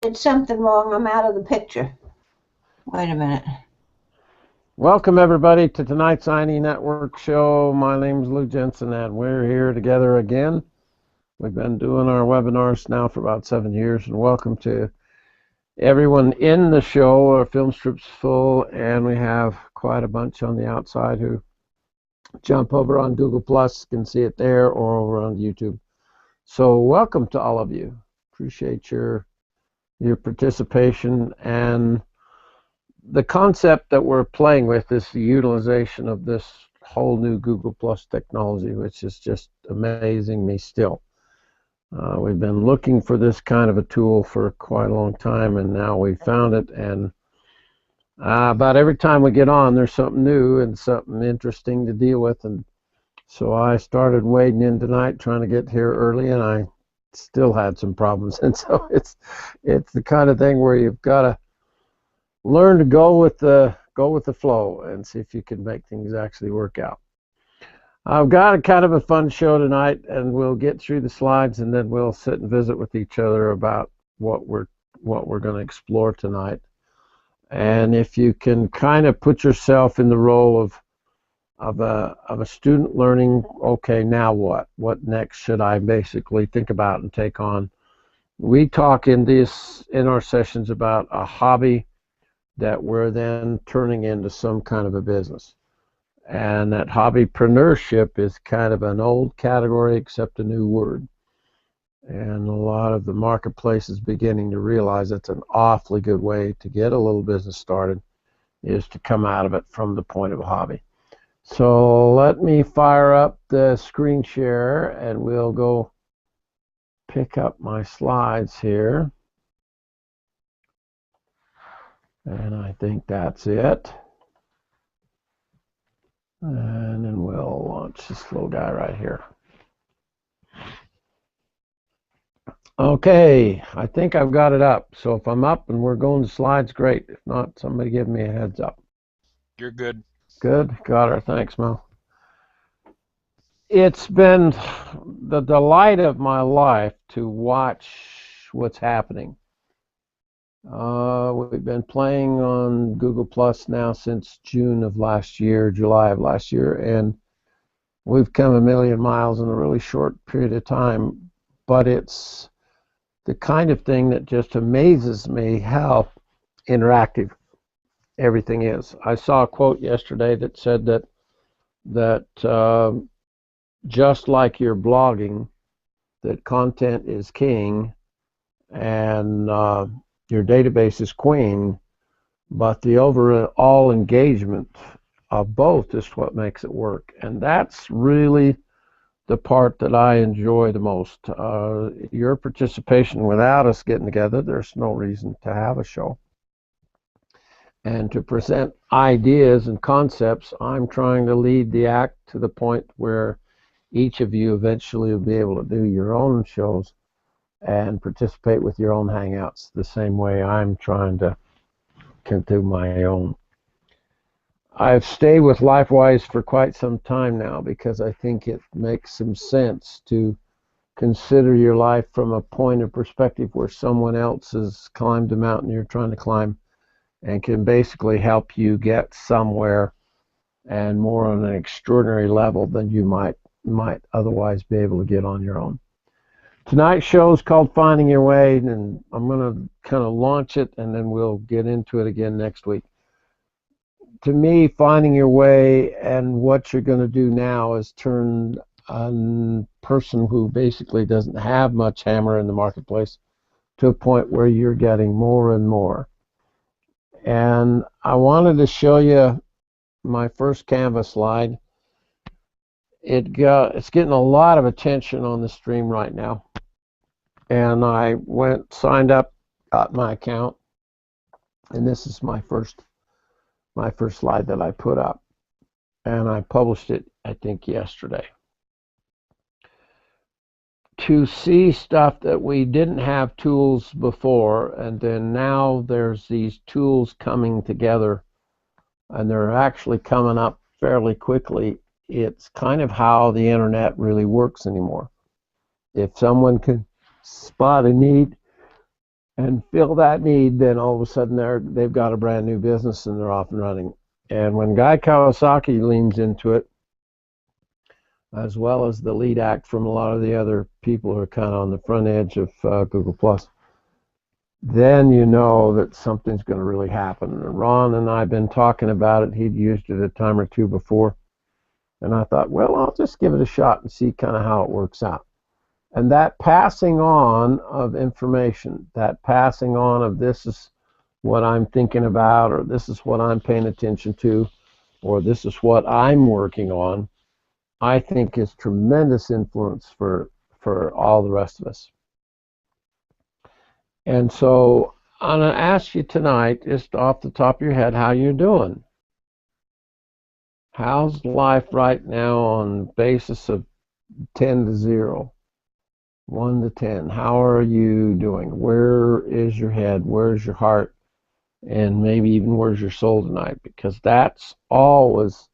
Did something wrong. I'm out of the picture. Wait a minute. Welcome everybody to tonight's INE Network show. My name's Lou Jensen and we're here together again. We've been doing our webinars now for about 7 years, and welcome to everyone in the show. Our film strip's full and we have quite a bunch on the outside who jump over on Google Plus, can see it there, or over on YouTube. So welcome to all of you. Appreciate your participation. And the concept that we're playing with is the utilization of this whole new Google Plus technology, which is just amazing me still. We've been looking for this kind of a tool for quite a long time, and now we found it. And about every time we get on, there's something new and something interesting to deal with. And so I started wading in tonight, trying to get here early, and I still had some problems. And so it's the kind of thing where you've got to learn to go with the flow and see if you can make things actually work out. I've got a kind of a fun show tonight, and we'll get through the slides and then we'll sit and visit with each other about what we're going to explore tonight. And if you can kind of put yourself in the role of a student learning, okay, now what next should I basically think about and take on? We talk in our sessions about a hobby that we're then turning into some kind of a business. And that hobbypreneurship is kind of an old category except a new word. And a lot of the marketplace is beginning to realize it's an awfully good way to get a little business started, is to come out of it from the point of a hobby. So let me fire up the screen share and we'll go pick up my slides here. And I think that's it. And then we'll launch this little guy right here. Okay, I think I've got it up. So if I'm up and we're going to slides, great. If not, somebody give me a heads up. You're good. Good. Got her. Thanks, Mel. It's been the delight of my life to watch what's happening. We've been playing on Google Plus now since July of last year, and we've come a million miles in a really short period of time. But it's the kind of thing that just amazes me how interactive everything is. I saw a quote yesterday that said that just like your blogging, that content is king and your database is queen, but the overall engagement of both is what makes it work. And that's really the part that I enjoy the most. Your participation. Without us getting together, there's no reason to have a show. And to present ideas and concepts, I'm trying to lead the act to the point where each of you eventually will be able to do your own shows and participate with your own hangouts the same way I'm trying to do my own. I've stayed with LifeWise for quite some time now because I think it makes some sense to consider your life from a point of perspective where someone else has climbed a mountain you're trying to climb and can basically help you get somewhere and more on an extraordinary level than you might otherwise be able to get on your own. Tonight's show is called Finding Your Way, and I'm going to kind of launch it and then we'll get into it again next week. To me, finding your way and what you're going to do now is turn a person who basically doesn't have much hammer in the marketplace to a point where you're getting more and more. And I wanted to show you my first Canvas slide. It's getting a lot of attention on the stream right now. And I signed up, got my account, and this is my first slide that I put up. And I published it, I think, yesterday. To see stuff that we didn't have tools before, and then now there's these tools coming together, and they're actually coming up fairly quickly. It's kind of how the internet really works anymore. If someone can spot a need and fill that need, then all of a sudden they've got a brand new business and they're off and running. And when Guy Kawasaki leans into it, as well as the lead act from a lot of the other people who are kind of on the front edge of Google Plus, then you know that something's going to really happen. Ron and I have been talking about it. He'd used it a time or two before, and I thought, well, I'll just give it a shot and see kind of how it works out. And that passing on of information, that passing on of this is what I'm thinking about, or this is what I'm paying attention to, or this is what I'm working on, I think is tremendous influence for all the rest of us. And so I'm going to ask you tonight, just off the top of your head, how you're doing. How's life right now on the basis of 10 to 0? 1 to 10. How are you doing? Where is your head? Where's your heart? And maybe even where's your soul tonight? Because that's always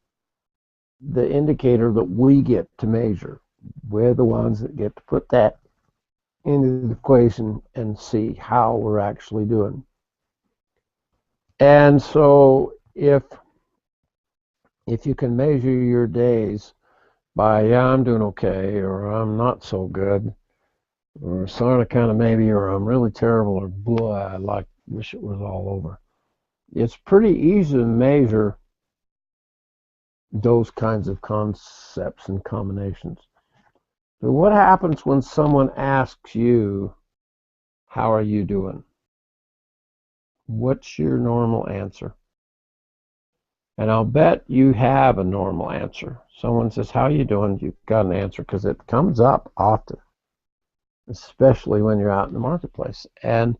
the indicator that we get to measure. We're the ones that get to put that into the equation and see how we're actually doing. And so if you can measure your days by, yeah, I'm doing okay, or I'm not so good, or sort of kind of maybe, or I'm really terrible, or boy, I wish it was all over. It's pretty easy to measure those kinds of concepts and combinations. So what happens when someone asks you, how are you doing? What's your normal answer? And I'll bet you have a normal answer. Someone says, how are you doing? You've got an answer, because it comes up often, especially when you're out in the marketplace. And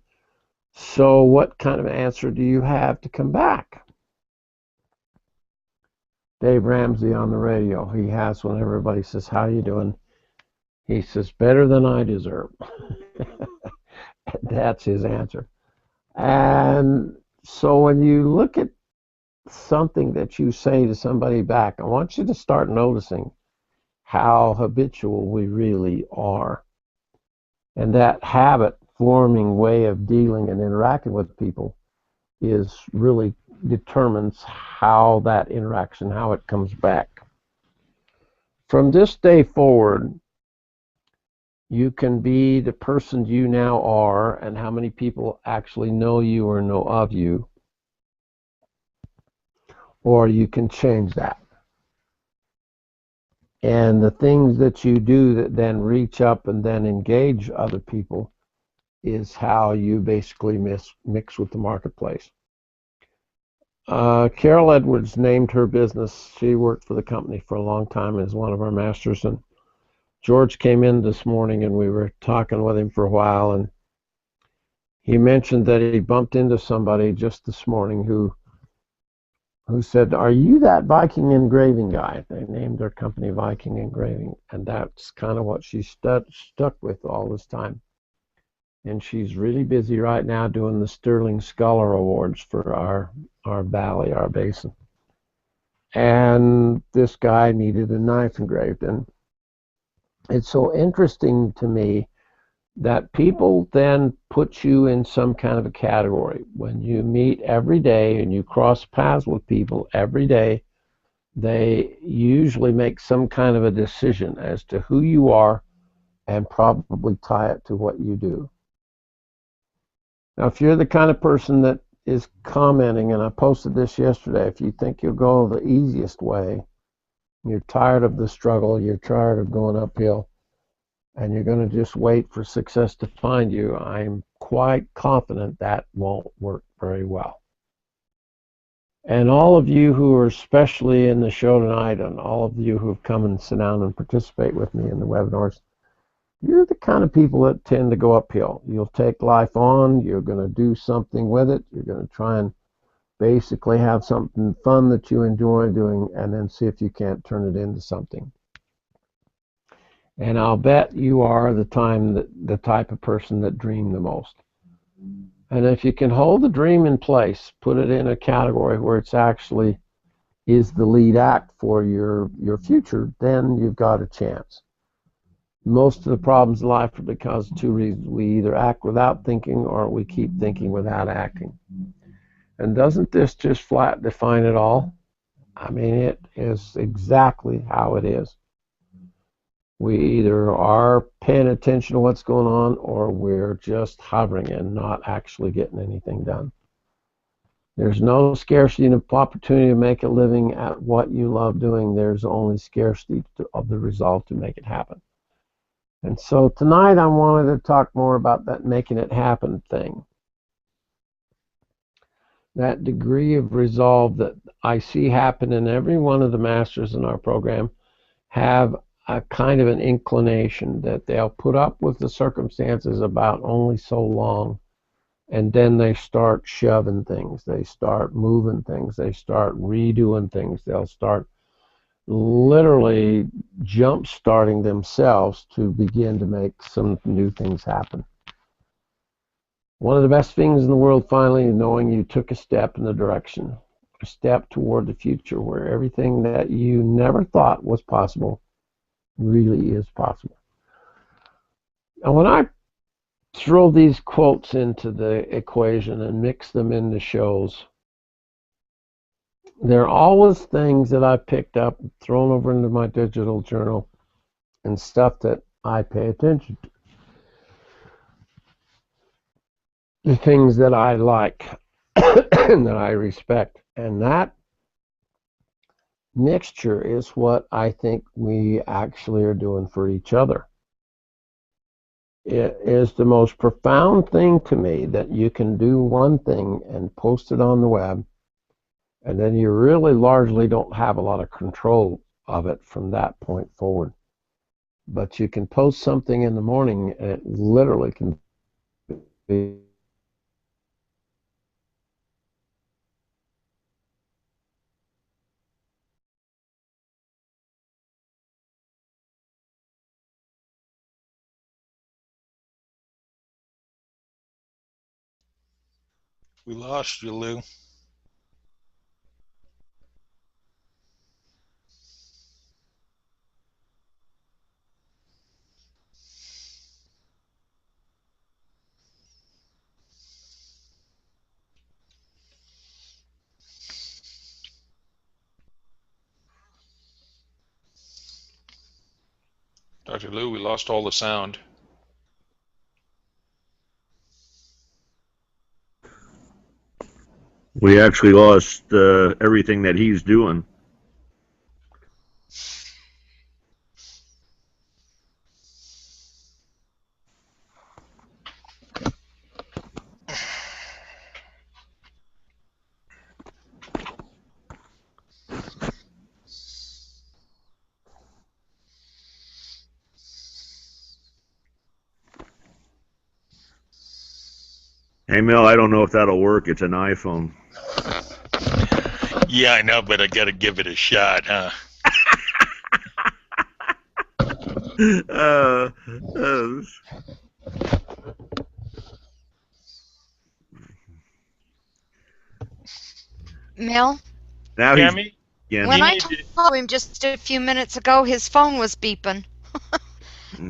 so what kind of answer do you have to come back? Dave Ramsey on the radio, he has, when everybody says, how you doing? He says, better than I deserve. That's his answer. And so when you look at something that you say to somebody back, I want you to start noticing how habitual we really are. And that habit forming way of dealing and interacting with people is really determines how that interaction, how it comes back. From this day forward, you can be the person you now are, and how many people actually know you or know of you, or you can change that. And the things that you do that then reach up and then engage other people is how you basically mix with the marketplace. Carol Edwards named her business. She worked for the company for a long time as one of our masters, and George came in this morning and we were talking with him for a while, and he mentioned that he bumped into somebody just this morning who said, are you that Viking engraving guy? They named their company Viking Engraving, and that's kind of what she stuck with all this time. And she's really busy right now doing the Sterling Scholar Awards for our valley, our basin. And this guy needed a knife engraved. And it's so interesting to me that people then put you in some kind of a category. When you meet every day and you cross paths with people every day, they usually make some kind of a decision as to who you are and probably tie it to what you do. Now, if you're the kind of person that is commenting, and I posted this yesterday, if you think you'll go the easiest way, you're tired of the struggle, you're tired of going uphill, and you're going to just wait for success to find you, I'm quite confident that won't work very well. And all of you who are especially in the show tonight, and all of you who have come and sit down and participate with me in the webinars, you're the kind of people that tend to go uphill. You'll take life on, you're going to do something with it, you're going to try and basically have something fun that you enjoy doing, and then see if you can't turn it into something. And I'll bet you are the type of person that dream the most. And if you can hold the dream in place, put it in a category where it's actually is the lead act for your future, then you've got a chance. most of the problems in life are because of two reasons. We either act without thinking or we keep thinking without acting. And doesn't this just flat define it all? I mean, it is exactly how it is. We either are paying attention to what's going on or we're just hovering and not actually getting anything done. There's no scarcity of opportunity to make a living at what you love doing. There's only scarcity of the resolve to make it happen. And so tonight I wanted to talk more about that making it happen thing. That degree of resolve that I see happen in every one of the masters in our program have a kind of an inclination that they'll put up with the circumstances about only so long, and then they start shoving things, they start moving things, they start redoing things, they'll start literally jump starting themselves to begin to make some new things happen. One of the best things in the world finally is knowing you took a step in the direction, a step toward the future where everything that you never thought was possible really is possible. And when I throw these quotes into the equation and mix them into shows, they're always things that I picked up, thrown over into my digital journal, and stuff that I pay attention to. The things that I like and that I respect. And that mixture is what I think we actually are doing for each other. It is the most profound thing to me that you can do one thing and post it on the web, and then you really largely don't have a lot of control of it from that point forward. But you can post something in the morning and it literally can be We lost you, Lou. Dr. Lou, we lost all the sound. We actually lost everything that he's doing. Hey, Mel, I don't know if that'll work. It's an iPhone. Yeah, I know, but I got to give it a shot, huh? Mel, Now Cammy, yeah. when you I need to- told him just a few minutes ago, his phone was beeping.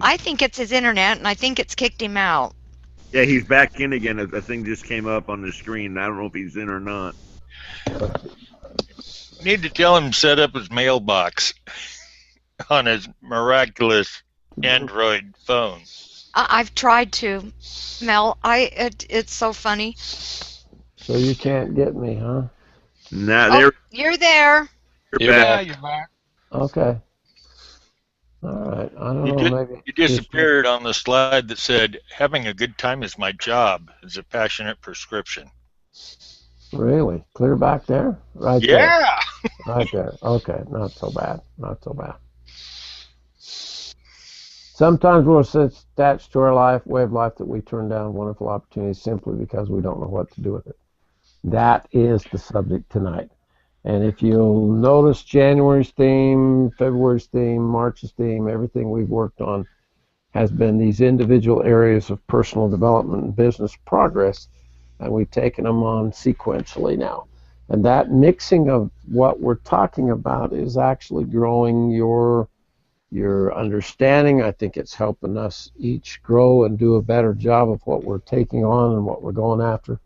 I think it's his internet, and I think it's kicked him out. Yeah, he's back in again. A thing just came up on the screen. I don't know if he's in or not. need to tell him to set up his mailbox on his miraculous Android phone. I've tried to, Mel. It's so funny. so you can't get me, huh? Now Oh, you're there. they're back. You're back. Okay. All right. I don't know. Maybe You disappeared on the slide that said, "Having a good time is my job. It's a passionate prescription." Really? Clear back there? Right there. Yeah. Right there. Okay. Not so bad. Not so bad. Sometimes we'll attach to our life, way of life, that we turn down wonderful opportunities simply because we don't know what to do with it. That is the subject tonight. And if you'll notice January's theme, February's theme, March's theme, everything we've worked on has been these individual areas of personal development and business progress, and we've taken them on sequentially now. And that mixing of what we're talking about is actually growing your your understanding. I think it's helping us each grow and do a better job of what we're taking on and what we're going after.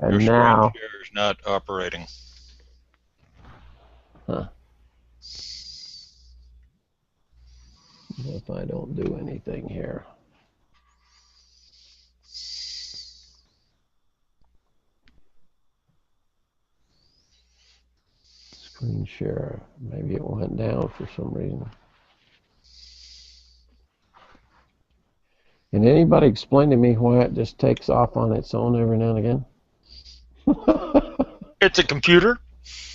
And Your now, screen share is not operating. if I don't do anything here. Screen share, maybe it went down for some reason. Can anybody explain to me why it just takes off on its own every now and again? It's a computer.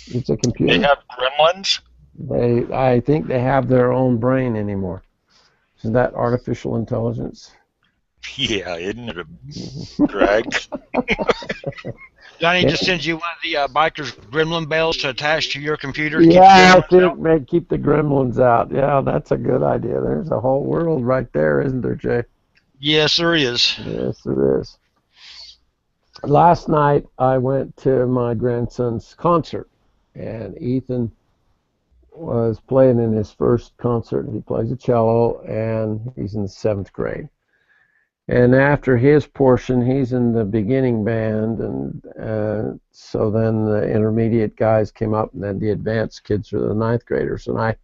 It's a computer. They have gremlins. I think they have their own brain anymore. Is that artificial intelligence? Yeah, isn't it a drag? Do I need to send you one of the biker's gremlin bells to attach to your computer? Yeah, I think maybe keep the gremlins out. Yeah, that's a good idea. There's a whole world right there, isn't there, Jay? Yes, there is. Yes, there is. Last night I went to my grandson's concert, and Ethan was playing in his first concert. He plays the cello, and he's in the 7th grade. And after his portion, he's in the beginning band, and so then the intermediate guys came up, and then the advanced kids are the 9th graders. And I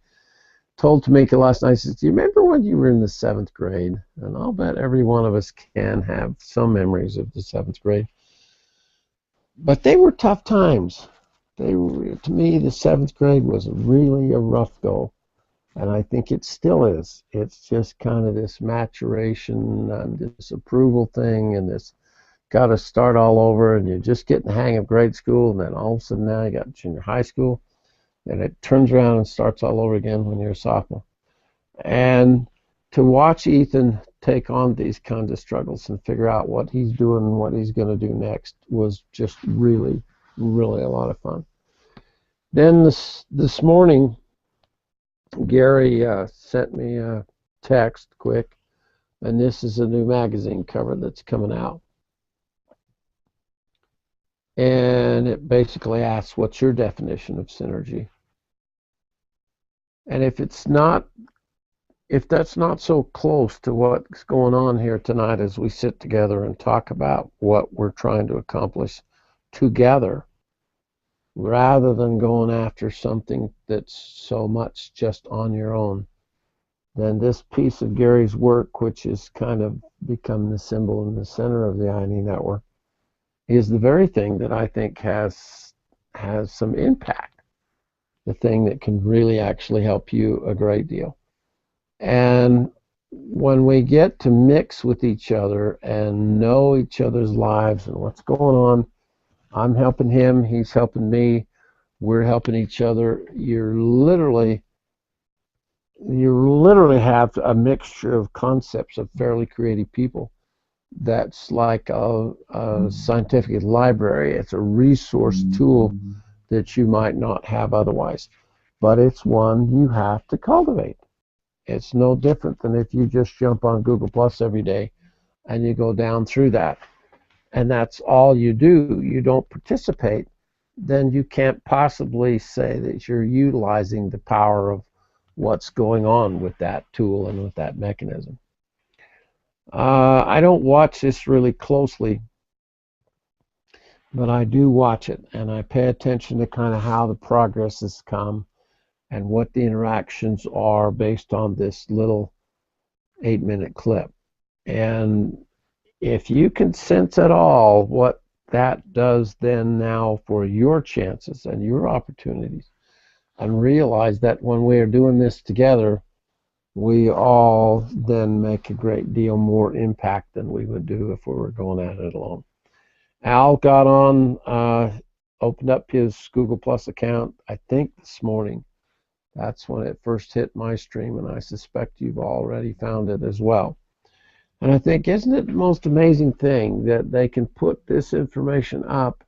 told Tamika last night, I said, do you remember when you were in the 7th grade? And I'll bet every one of us can have some memories of the 7th grade. But they were tough times. They were, to me, the 7th grade was really a rough go. And I think it still is. It's just kind of this maturation and disapproval thing, and this got to start all over, and you're just getting the hang of grade school, and then all of a sudden now you got junior high school, and it turns around and starts all over again when you're a sophomore. And to watch Ethan take on these kinds of struggles and figure out what he's doing and what he's going to do next was just really, really a lot of fun. Then this morning, Gary sent me a text quick, and this is a new magazine cover that's coming out. And it basically asks, what's your definition of synergy? And if that's not so close to what's going on here tonight as we sit together and talk about what we're trying to accomplish together, rather than going after something that's so much just on your own, then this piece of Gary's work, which has kind of become the symbol in the center of the INE network, is the very thing that I think has some impact, the thing that can really actually help you a great deal. And when we get to mix with each other and know each other's lives and what's going on, I'm helping him, he's helping me, we're helping each other. You literally have a mixture of concepts of fairly creative people. That's like a scientific library. It's a resource tool that you might not have otherwise, but it's one you have to cultivate. It's no different than if you just jump on Google Plus every day and you go down through that, and that's all you do. You don't participate, then you can't possibly say that you're utilizing the power of what's going on with that tool and with that mechanism. I don't watch this really closely, but I do watch it, and I pay attention to kind of how the progress has come and what the interactions are based on this little 8-minute clip. And if you can sense at all what that does then now for your chances and your opportunities, and realize that when we are doing this together, we all then make a great deal more impact than we would do if we were going at it alone. Al got on, opened up his Google Plus account, I think this morning. That's when it first hit my stream, and I suspect you've already found it as well. And I think, isn't it the most amazing thing that they can put this information up,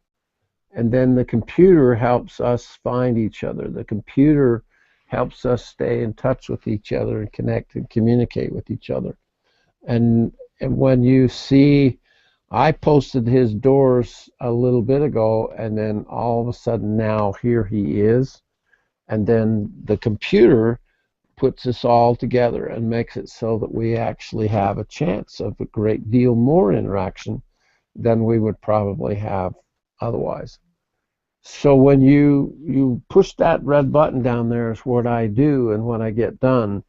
and then the computer helps us find each other. The computer helps us stay in touch with each other and connect and communicate with each other. And when you see, I posted his doors a little bit ago, and then all of a sudden now here he is. And then the computer puts us all together and makes it so that we actually have a chance of a great deal more interaction than we would probably have otherwise. So when you push that red button down there is what I do, and what I get done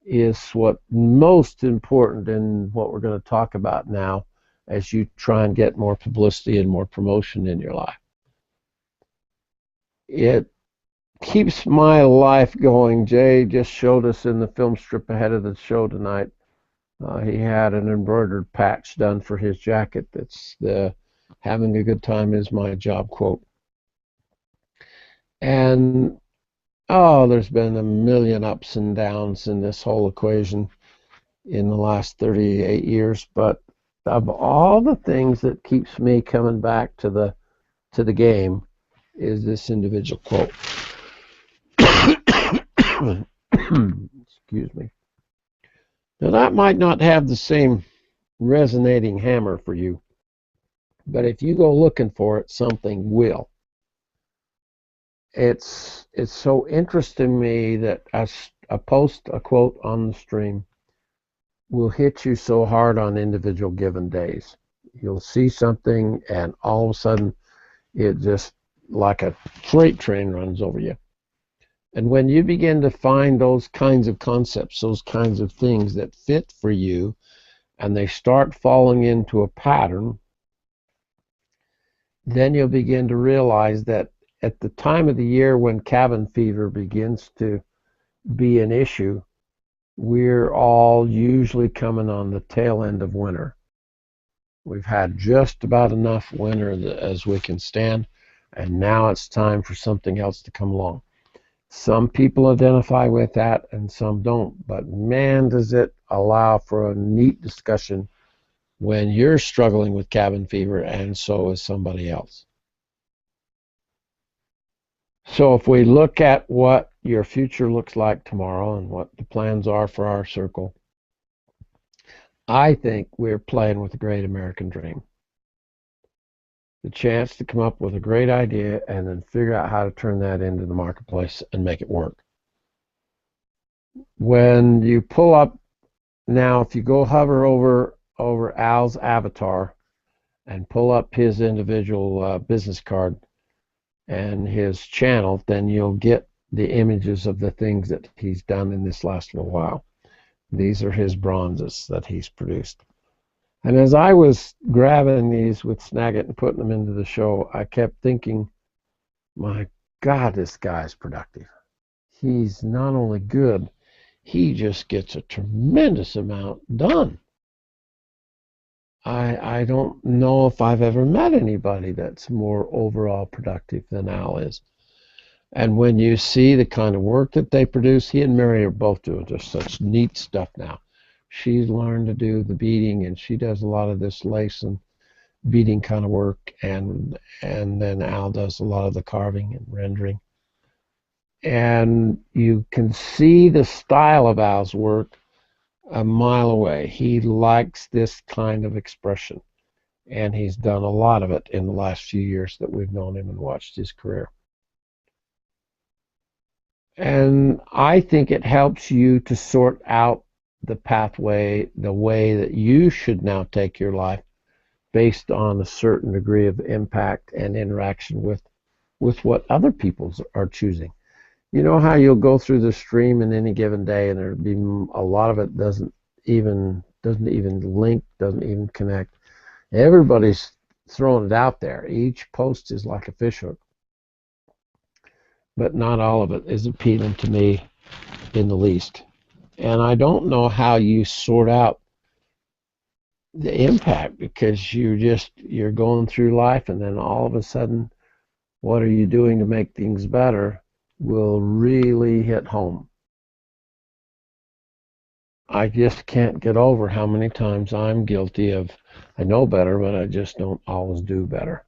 is what most important in what we're going to talk about now as you try and get more publicity and more promotion in your life. It keeps my life going. Jay just showed us in the film strip ahead of the show tonight. He had an embroidered patch done for his jacket that's the "having a good time is my job" quote. And there's been a million ups and downs in this whole equation in the last 38 years, but of all the things that keeps me coming back to the game is this individual quote. Excuse me. Now that might not have the same resonating hammer for you, but if you go looking for it, something will. It's so interesting to me that a quote on the stream will hit you so hard on individual given days. You'll see something and all of a sudden it just like a freight train runs over you. And when you begin to find those kinds of concepts, those kinds of things that fit for you, and they start falling into a pattern, then you'll begin to realize that at the time of the year when cabin fever begins to be an issue, we're all usually coming on the tail end of winter. We've had just about enough winter as we can stand, and now it's time for something else to come along. Some people identify with that and some don't, but man, does it allow for a neat discussion when you're struggling with cabin fever and so is somebody else. So if we look at what your future looks like tomorrow and what the plans are for our circle, I think we're playing with the great American dream. The chance to come up with a great idea and then figure out how to turn that into the marketplace and make it work. When you pull up now, if you go hover over Al's avatar and pull up his individual business card and his channel, then you'll get the images of the things that he's done in this last little while. These are his bronzes that he's produced. And as I was grabbing these with Snagit and putting them into the show, I kept thinking, my God, this guy's productive. He's not only good, he just gets a tremendous amount done. I don't know if I've ever met anybody that's more overall productive than Al is. And when you see the kind of work that they produce, he and Mary are both doing just such neat stuff now. She's learned to do the beading, and she does a lot of this lace and beading kind of work, and then Al does a lot of the carving and rendering. And you can see the style of Al's work a mile away. He likes this kind of expression, and he's done a lot of it in the last few years that we've known him and watched his career. And I think it helps you to sort out the pathway, the way that you should now take your life based on a certain degree of impact and interaction with what other people are choosing. You know how you'll go through the stream in any given day and there'll be a lot of it doesn't even link, doesn't even connect. Everybody's throwing it out there. Each post is like a fishhook. But not all of it is appealing to me in the least. And I don't know how you sort out the impact, because you're going through life, and then all of a sudden, what are you doing to make things better will really hit home. I just can't get over how many times I'm guilty of, I know better, but I just don't always do better.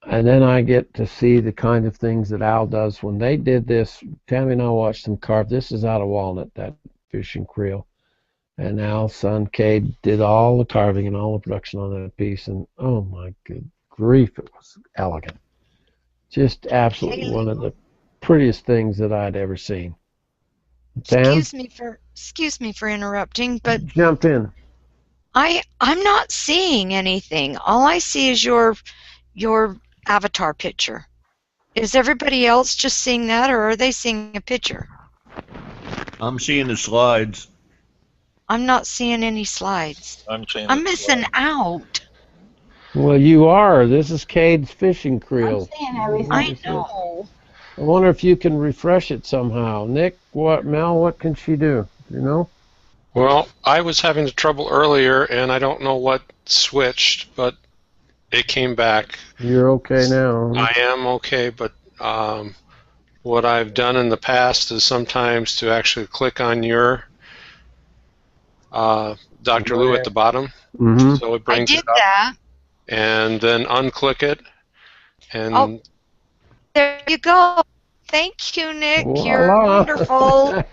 And then I get to see the kind of things that Al does. When they did this, Tammy and I watched them carve. This is out of walnut, that fishing creel. And Al's son, Cade, did all the carving and all the production on that piece. And oh my good grief, it was elegant. Just absolutely one of the prettiest things that I'd ever seen. Sam, excuse me for interrupting, but jump in. I'm not seeing anything. All I see is your avatar picture. Is everybody else just seeing that, or are they seeing a picture? I'm seeing the slides. I'm not seeing any slides. I'm saying I'm it's missing out. Well, you are. This is Cade's fishing I'm creel. seeing everything. I know. I wonder if you can refresh it somehow. Nick, Mel, what can she do? Do you know? Well, I was having the trouble earlier, and I don't know what switched, but it came back. You're okay now. I am okay, but what I've done in the past is sometimes to actually click on your Dr. Lou at the bottom, Mm-hmm. so it I brings did it up, that. and then unclick it, and Oh, there you go. Thank you, Nick. You're Voila. wonderful.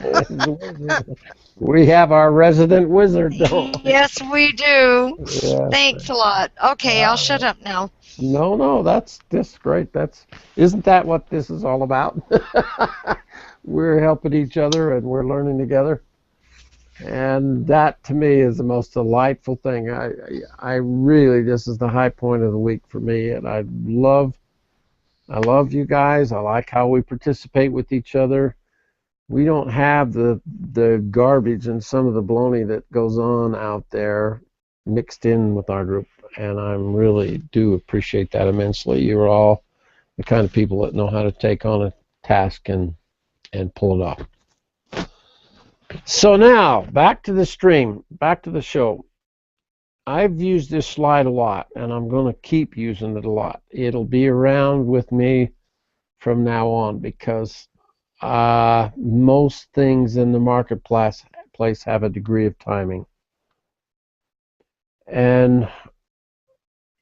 We have our resident wizard, don't we? Yes, we do. Yes. Thanks a lot. Okay, I'll shut up now. No, that's great. Isn't that what this is all about? We're helping each other and we're learning together. And that to me is the most delightful thing. I really, this is the high point of the week for me, and I love you guys. I like how we participate with each other. We don't have the garbage and some of the baloney that goes on out there mixed in with our group, and I really do appreciate that immensely. You're all the kind of people that know how to take on a task and pull it off. So now, back to the stream, back to the show. I've used this slide a lot, and I'm going to keep using it a lot. It'll be around with me from now on because most things in the marketplace have a degree of timing. And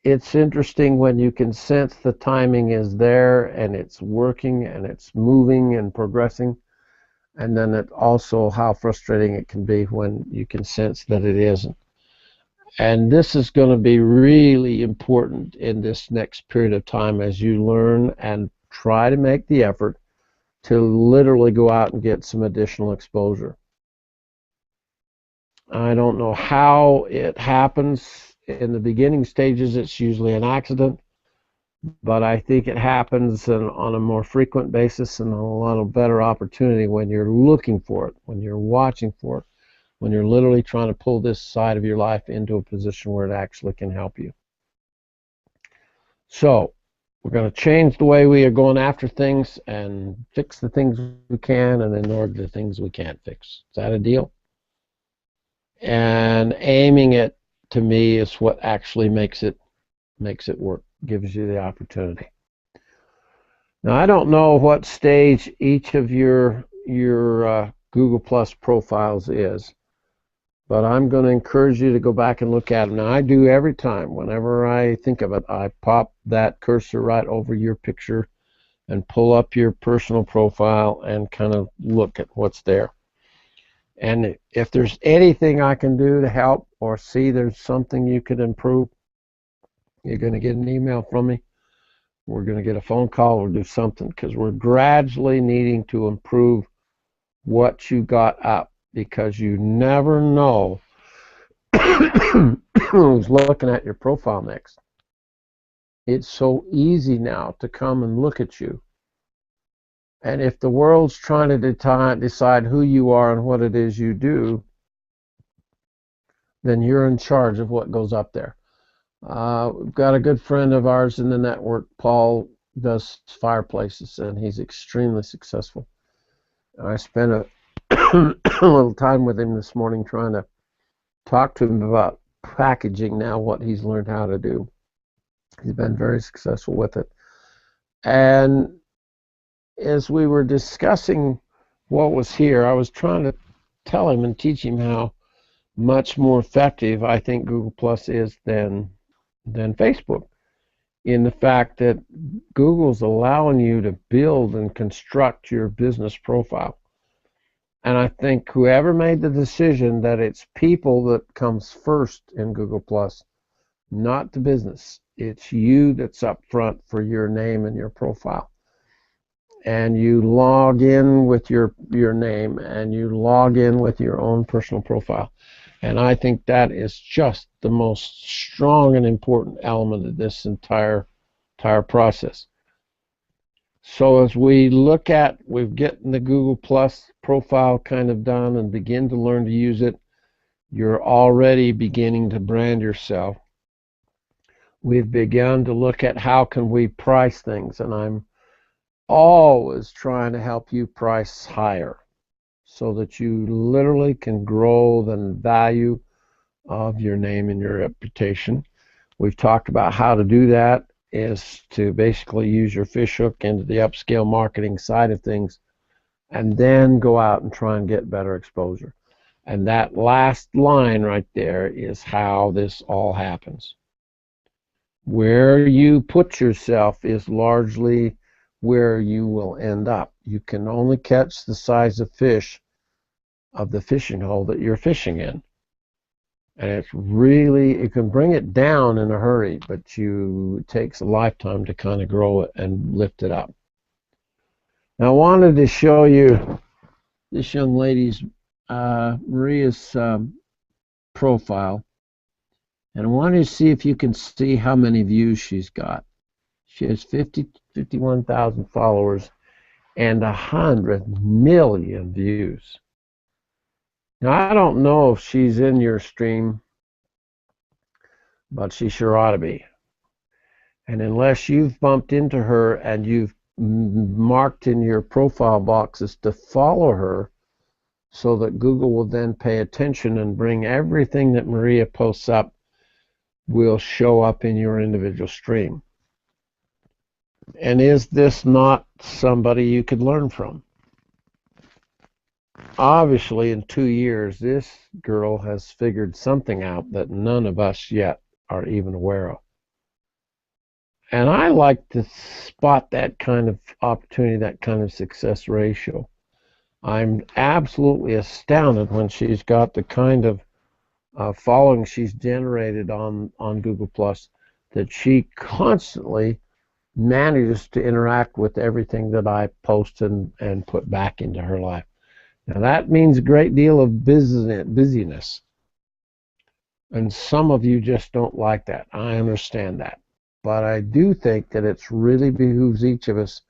it's interesting when you can sense the timing is there and it's working and it's moving and progressing. And then it also how frustrating it can be when you can sense that it isn't. And this is going to be really important in this next period of time as you learn and try to make the effort to literally go out and get some additional exposure. I don't know how it happens. In the beginning stages, it's usually an accident. But I think it happens on a more frequent basis and a lot of better opportunity when you're looking for it, when you're watching for it, when you're literally trying to pull this side of your life into a position where it actually can help you. So we're going to change the way we are going after things and fix the things we can and ignore the things we can't fix. Is that a deal? And aiming it, to me, is what actually makes it work. Gives you the opportunity. Now, I don't know what stage each of your Google Plus profiles is, but I'm going to encourage you to go back and look at them. Now, I do every time. Whenever I think of it, I pop that cursor right over your picture and pull up your personal profile and kind of look at what's there. And if there's anything I can do to help or see there's something you could improve, you're going to get an email from me. We're going to get a phone call or do something because we're gradually needing to improve what you got up because you never know who's looking at your profile next. It's so easy now to come and look at you. And if the world's trying to decide who you are and what it is you do, then you're in charge of what goes up there. We've got a good friend of ours in the network, Paul, does fireplaces, and he's extremely successful. I spent a little time with him this morning trying to talk to him about packaging now, what he's learned how to do. He's been very successful with it. And as we were discussing what was here, I was trying to tell him and teach him how much more effective I think Google Plus is than Facebook, in the fact that Google's allowing you to build and construct your business profile. And I think whoever made the decision that it's people that comes first in Google Plus, not the business. It's you that's up front for your name and your profile. and you log in with your name, and you log in with your own personal profile. And I think that is just the most strong and important element of this entire process. So as we look at, we've gotten the Google Plus profile kind of done and begin to learn to use it. You're already beginning to brand yourself. We've begun to look at how can we price things, and I'm always trying to help you price higher so that you literally can grow the value of your name and your reputation. We've talked about how to do that is to basically use your fishhook into the upscale marketing side of things and then go out and try and get better exposure. And that last line right there is how this all happens. Where you put yourself is largely where you will end up. You can only catch the size of fish of the fishing hole that you're fishing in. And it's really, you can bring it down in a hurry, but it takes a lifetime to kind of grow it and lift it up. Now I wanted to show you this young lady's, Maria's profile. And I wanted to see if you can see how many views she's got. She has 51,000 followers and 100 million views. Now, I don't know if she's in your stream, but she sure ought to be. And unless you've bumped into her and you've marked in your profile boxes to follow her so that Google will then pay attention and bring everything that Maria posts up will show up in your individual stream. And is this not somebody you could learn from? Obviously, in 2 years, this girl has figured something out that none of us yet are even aware of. And I like to spot that kind of opportunity, that kind of success ratio. I'm absolutely astounded when she's got the kind of following she's generated on Google Plus, that she constantly manages to interact with everything that I post and put back into her life. Now that means a great deal of busyness. And some of you just don't like that. I understand that. But I do think that it's really behooves each of us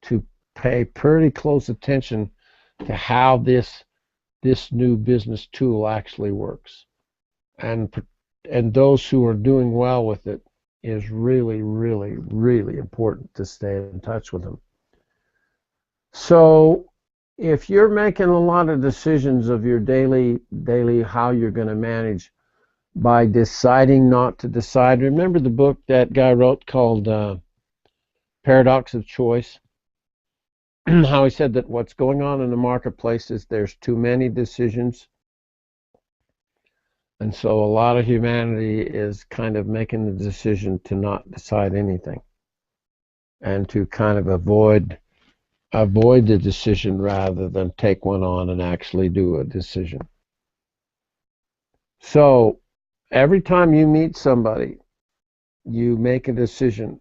to pay pretty close attention to how this new business tool actually works. And those who are doing well with it, is really, really, really important to stay in touch with them. So if you're making a lot of decisions of your daily how you're going to manage by deciding not to decide, remember the book that guy wrote called Paradox of Choice? How he said that what's going on in the marketplace is there's too many decisions. And so a lot of humanity is kind of making the decision to not decide anything and to kind of avoid the decision rather than take one on and actually do a decision. So every time you meet somebody, you make a decision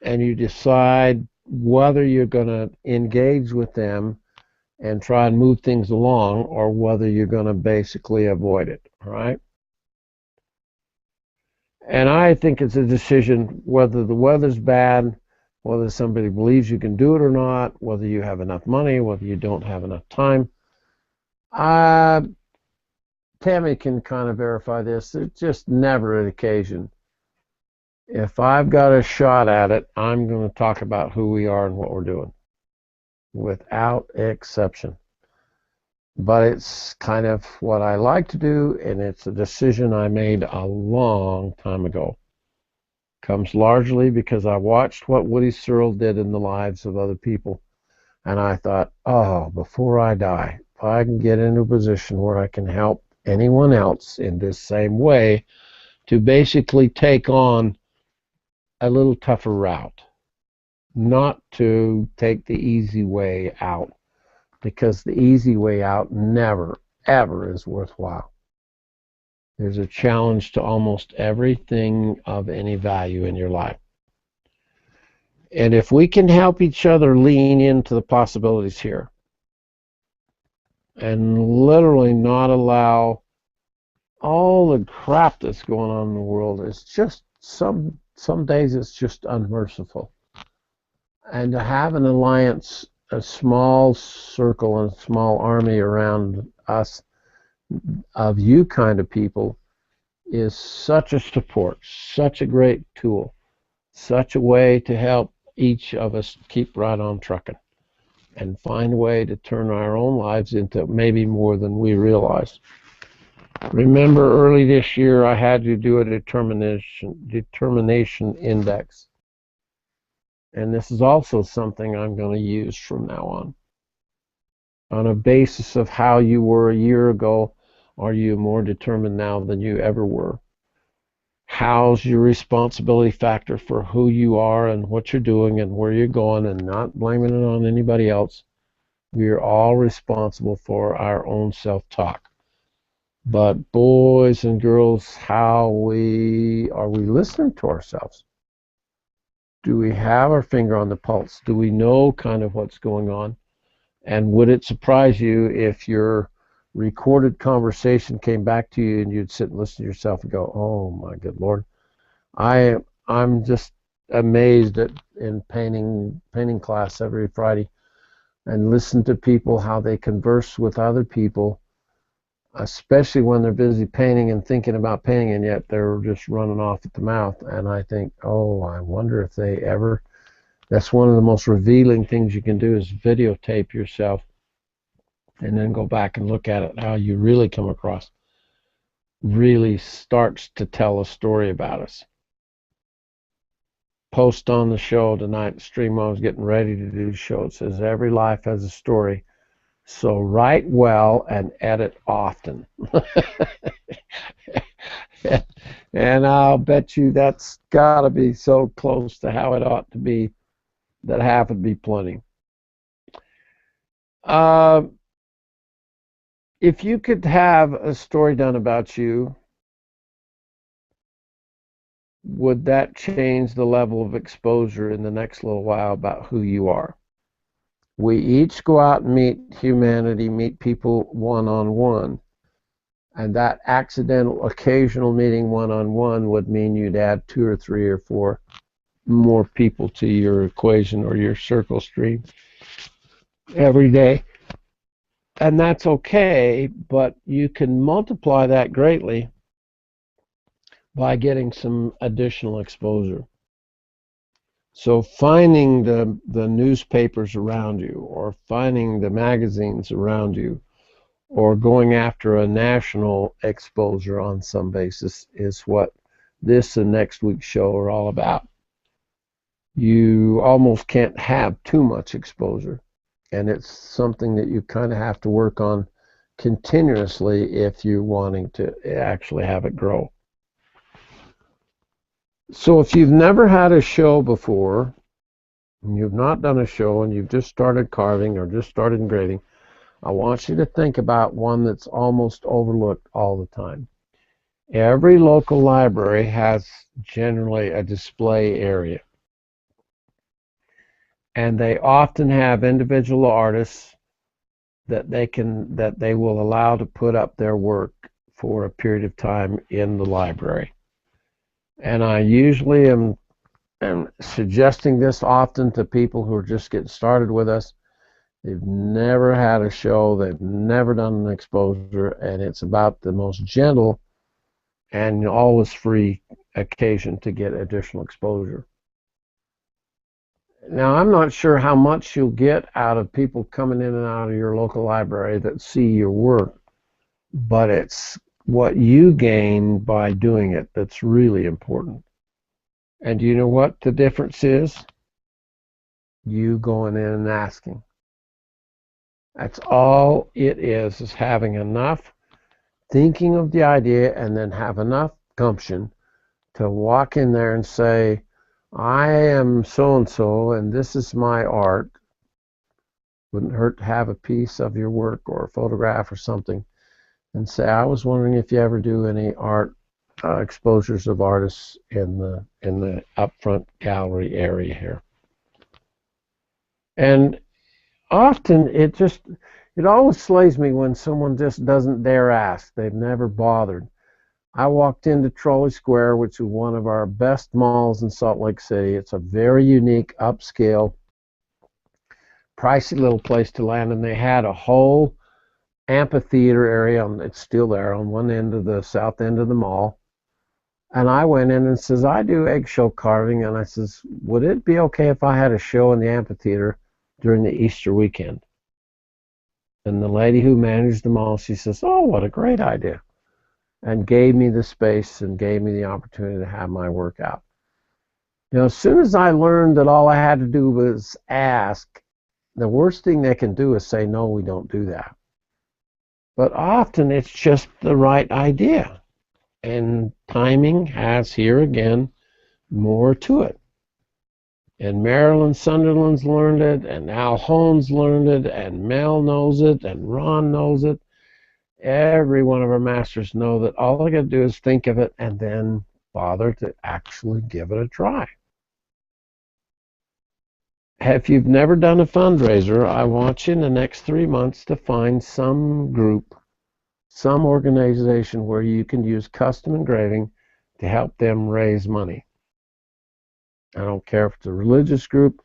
and you decide whether you're going to engage with them and try and move things along, or whether you're going to basically avoid it, right? And I think it's a decision whether the weather's bad, whether somebody believes you can do it or not, whether you have enough money, whether you don't have enough time. Tammy can kind of verify this. It's just never an occasion. If I've got a shot at it, I'm going to talk about who we are and what we're doing, without exception. But it's kind of what I like to do, and it's a decision I made a long time ago. Comes largely because I watched what Woody Searle did in the lives of other people, and I thought, oh, before I die, if I can get into a position where I can help anyone else in this same way to basically take on a little tougher route, not to take the easy way out, because the easy way out never, ever is worthwhile. There's a challenge to almost everything of any value in your life. And if we can help each other lean into the possibilities here and literally not allow all the crap that's going on in the world, it's just some days it's just unmerciful. And to have an alliance, a small circle and a small army around us of you kind of people is such a support, such a great tool, such a way to help each of us keep right on trucking and find a way to turn our own lives into maybe more than we realize. Remember early this year I had to do a determination index. And this is also something I'm going to use from now on a basis of how you were a year ago. Are you more determined now than you ever were? How's your responsibility factor for who you are and what you're doing and where you're going, and not blaming it on anybody else? We are all responsible for our own self-talk. But boys and girls, are we listening to ourselves? Do we have our finger on the pulse? Do we know kind of what's going on? And would it surprise you if your recorded conversation came back to you and you'd sit and listen to yourself and go, oh my good Lord, I'm just amazed at in painting class every Friday and listen to people, how they converse with other people, especially when they're busy painting and thinking about painting, and yet they're just running off at the mouth. And I think, oh, I wonder if they ever, that's one of the most revealing things you can do is videotape yourself and then go back and look at it. How you really come across really starts to tell a story about us. Post on the show tonight, stream I was getting ready to do the show. It says every life has a story. So write well and edit often. And I'll bet you that's got to be so close to how it ought to be that half would be plenty. If you could have a story done about you, would that change the level of exposure in the next little while about who you are? We each go out and meet humanity, meet people one-on-one. And that accidental, occasional meeting one-on-one would mean you'd add 2 or 3 or 4 more people to your equation or your circle stream every day. And that's okay, but you can multiply that greatly by getting some additional exposure. So finding the newspapers around you, or finding the magazines around you, or going after a national exposure on some basis is what this and next week's show are all about. You almost can't have too much exposure, and it's something that you kind of have to work on continuously if you're wanting to actually have it grow. So if you've never had a show before, and you've not done a show, and you've just started carving or just started engraving, I want you to think about one that's almost overlooked all the time. Every local library has generally a display area. And they often have individual artists that they will allow to put up their work for a period of time in the library. And I usually am suggesting this often to people who are just getting started with us. They've never had a show, they've never done an exposure, and it's about the most gentle and always free occasion to get additional exposure. Now, I'm not sure how much you'll get out of people coming in and out of your local library that see your work, but it's what you gain by doing it that's really important. And do you know what the difference is? You going in and asking. That's all it is having enough thinking of the idea and then have enough gumption to walk in there and say, I am so-and-so and this is my art. Wouldn't hurt to have a piece of your work or a photograph or something and say, I was wondering if you ever do any art exposures of artists in the upfront gallery area here. And often it always slays me when someone just doesn't dare ask. They've never bothered. I walked into Trolley Square, which is one of our best malls in Salt Lake City. It's a very unique, upscale, pricey little place to land, and they had a whole amphitheater area, it's still there, on one end of the south end of the mall. And I went in and says, I do eggshell carving, and I says, would it be okay if I had a show in the amphitheater during the Easter weekend? And the lady who managed the mall, she says, oh, what a great idea, and gave me the space and gave me the opportunity to have my work out. You know, as soon as I learned that all I had to do was ask, the worst thing they can do is say, no, we don't do that. But often it's just the right idea. And timing has, here again, more to it. And Marilyn Sunderland's learned it, and Al Holmes learned it, and Mel knows it, and Ron knows it. Every one of our masters know that all I got to do is think of it and then bother to actually give it a try. If you've never done a fundraiser, I want you in the next 3 months to find some group, some organization where you can use custom engraving to help them raise money. I don't care if it's a religious group.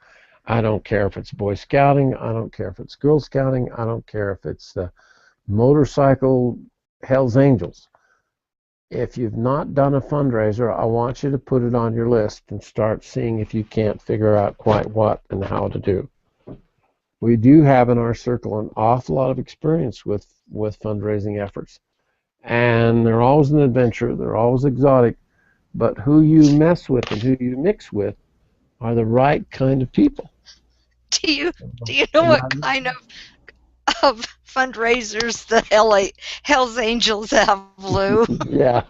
I don't care if it's Boy Scouting. I don't care if it's Girl Scouting. I don't care if it's the motorcycle Hells Angels. If you've not done a fundraiser, I want you to put it on your list and start seeing if you can't figure out quite what and how to do. We do have in our circle an awful lot of experience with fundraising efforts. And they're always an adventure, they're always exotic, but who you mess with and who you mix with are the right kind of people. Do you know what kind of fundraisers the Hells Angels have, Lou? Yeah,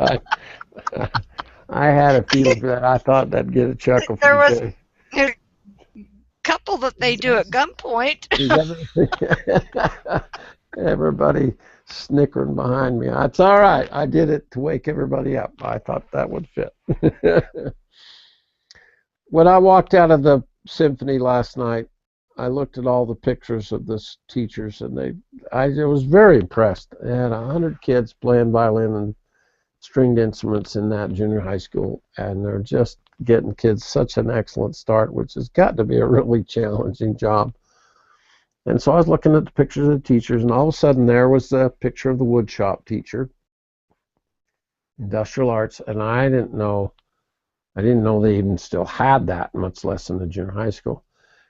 I had a feeling for that. I thought that'd get a chuckle There from was Jay. a couple that they do at gunpoint. Everybody snickering behind me. It's all right. I did it to wake everybody up. I thought that would fit. When I walked out of the symphony last night, I looked at all the pictures of the teachers, and I was very impressed. They had 100 kids playing violin and stringed instruments in that junior high school, and they're just getting kids such an excellent start, which has got to be a really challenging job. And so I was looking at the pictures of the teachers, and all of a sudden there was a picture of the woodshop teacher, industrial arts, and I didn't know they even still had that, much less in the junior high school.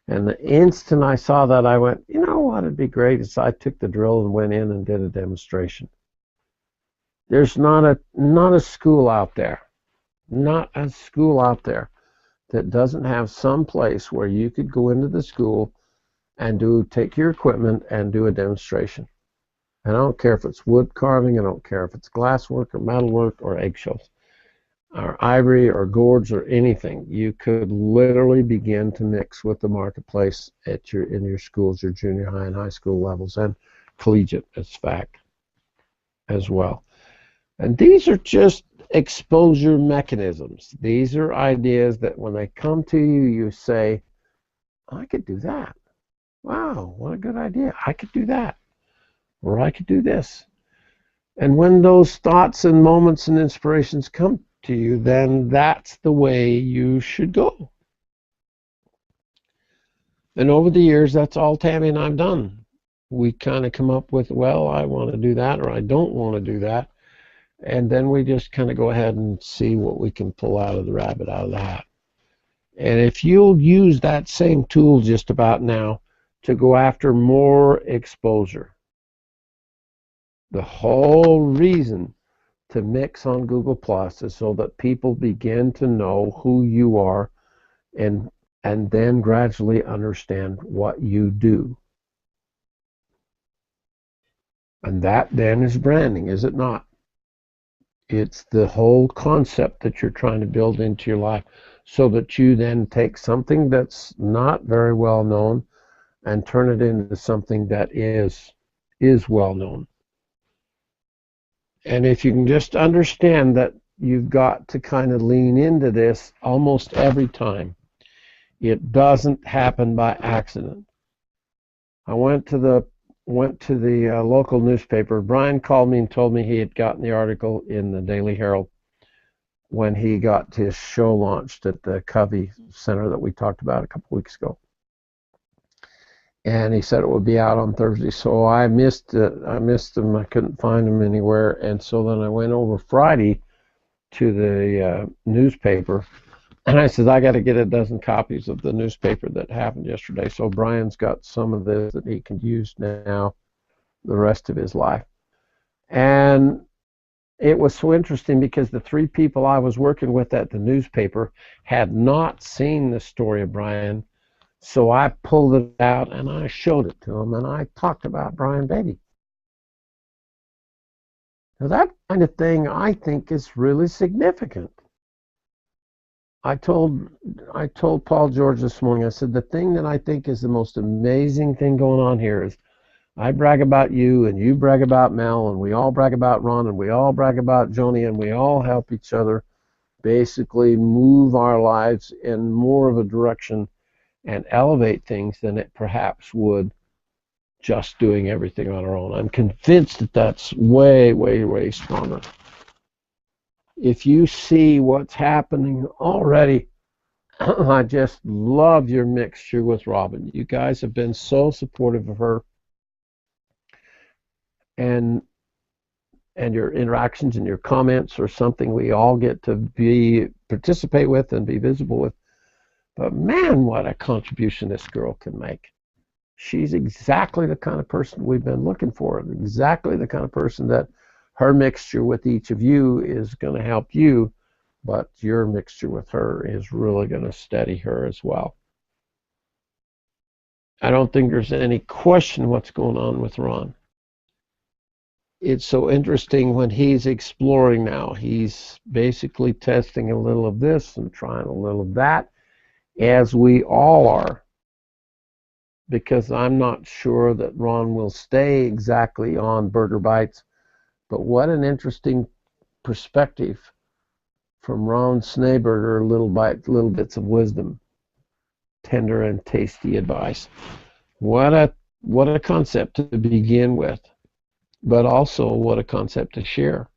And the instant I saw that, I went, you know what would be great is I took the drill and went in and did a demonstration. There's not a school out there, that doesn't have some place where you could go into the school and take your equipment and do a demonstration. And I don't care if it's wood carving, I don't care if it's glasswork or metalwork or eggshells or ivory or gourds or anything. You could literally begin to mix with the marketplace in your schools, your junior high and high school levels, and collegiate as fact as well. And these are just exposure mechanisms. These are ideas that when they come to you, you say, I could do that. Wow, what a good idea. I could do that. Or I could do this. And when those thoughts and moments and inspirations come to you, then that's the way you should go. And over the years, that's all Tammy and I've done. We kind of come up with, well, I want to do that, or I don't want to do that. And then we just kind of go ahead and see what we can pull out of the rabbit out of the hat. And if you'll use that same tool just about now to go after more exposure, the whole reason to mix on Google Plus is so that people begin to know who you are and then gradually understand what you do. And that then is branding, is it not? It's the whole concept that you're trying to build into your life so that you then take something that's not very well known and turn it into something that is well known. And if you can just understand that you've got to kind of lean into this almost every time. It doesn't happen by accident. I went to the local newspaper. Brian called me and told me he had gotten the article in the Daily Herald when he got his show launched at the Covey Center that we talked about a couple weeks ago. And he said it would be out on Thursday. So I missed it. I missed him. I couldn't find him anywhere. And so then I went over Friday to the newspaper, and I said, I got to get a dozen copies of the newspaper that happened yesterday. So Brian's got some of this that he can use now the rest of his life. And it was so interesting because the three people I was working with at the newspaper had not seen the story of Brian. So I pulled it out and I showed it to them, and I talked about Brian Beatty. Now that kind of thing I think is really significant. I told Paul George this morning, I said, the thing that I think is the most amazing thing going on here is I brag about you and you brag about Mel and we all brag about Ron and we all brag about Joni and we all help each other basically move our lives in more of a direction and elevate things than it perhaps would just doing everything on our own. I'm convinced that that's way, way, way stronger. If you see what's happening already, I just love your mixture with Robin. You guys have been so supportive of her, and your interactions and your comments are something we all get to participate with and be visible with. But man, what a contribution this girl can make. She's exactly the kind of person we've been looking for, exactly the kind of person that her mixture with each of you is going to help you, but your mixture with her is really going to steady her as well. I don't think there's any question what's going on with Ron. It's so interesting when he's exploring now. He's basically testing a little of this and trying a little of that, as we all are, because I'm not sure that Ron will stay exactly on Burger Bites. But what an interesting perspective from Ron Schneeberger, little bits of wisdom, tender and tasty advice. What a concept to begin with, but also what a concept to share.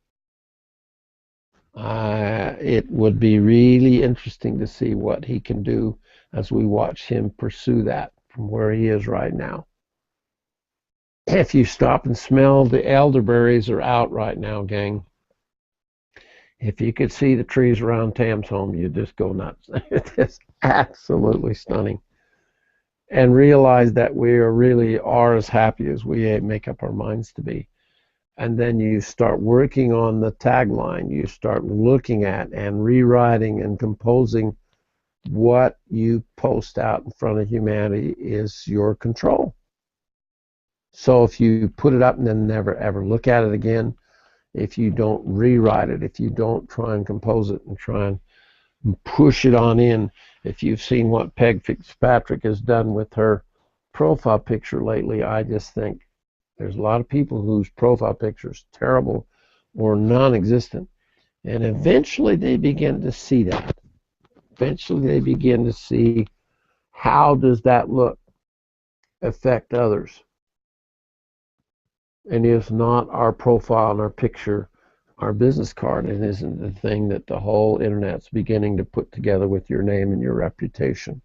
It would be really interesting to see what he can do as we watch him pursue that from where he is right now. If you stop and smell, the elderberries are out right now, gang. If you could see the trees around Tam's home, you'd just go nuts. It's absolutely stunning. And realize that we really are as happy as we make up our minds to be. And then you start working on the tagline. You start looking at and rewriting and composing what you post out in front of humanity is your control. So if you put it up and then never ever look at it again, if you don't rewrite it, if you don't try and compose it and try and push it on in, if you've seen what Peg Fitzpatrick has done with her profile picture lately, I just think there's a lot of people whose profile picture is terrible or non-existent. And eventually they begin to see that. Eventually they begin to see how does that look affect others. And is not our profile and our picture our business card, and isn't the thing that the whole internet's beginning to put together with your name and your reputation.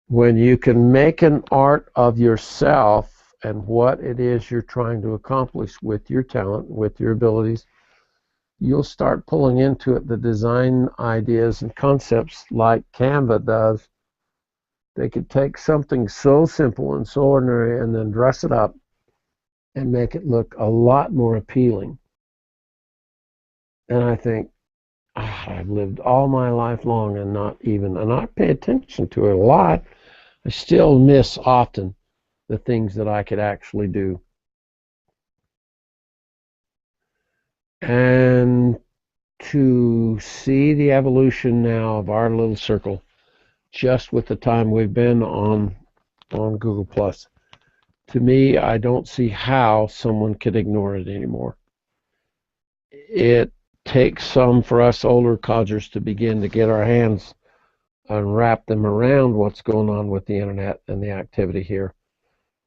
When you can make an art of yourself and what it is you're trying to accomplish with your talent, with your abilities, you'll start pulling into it the design ideas and concepts like Canva does. They could take something so simple and so ordinary and then dress it up and make it look a lot more appealing. And I think, I've lived all my life long and I pay attention to it a lot. I still miss often the things that I could actually do. And to see the evolution now of our little circle, just with the time we've been on Google+, to me, I don't see how someone could ignore it anymore. It takes some for us older codgers to begin to get our hands and wrap them around what's going on with the internet and the activity here.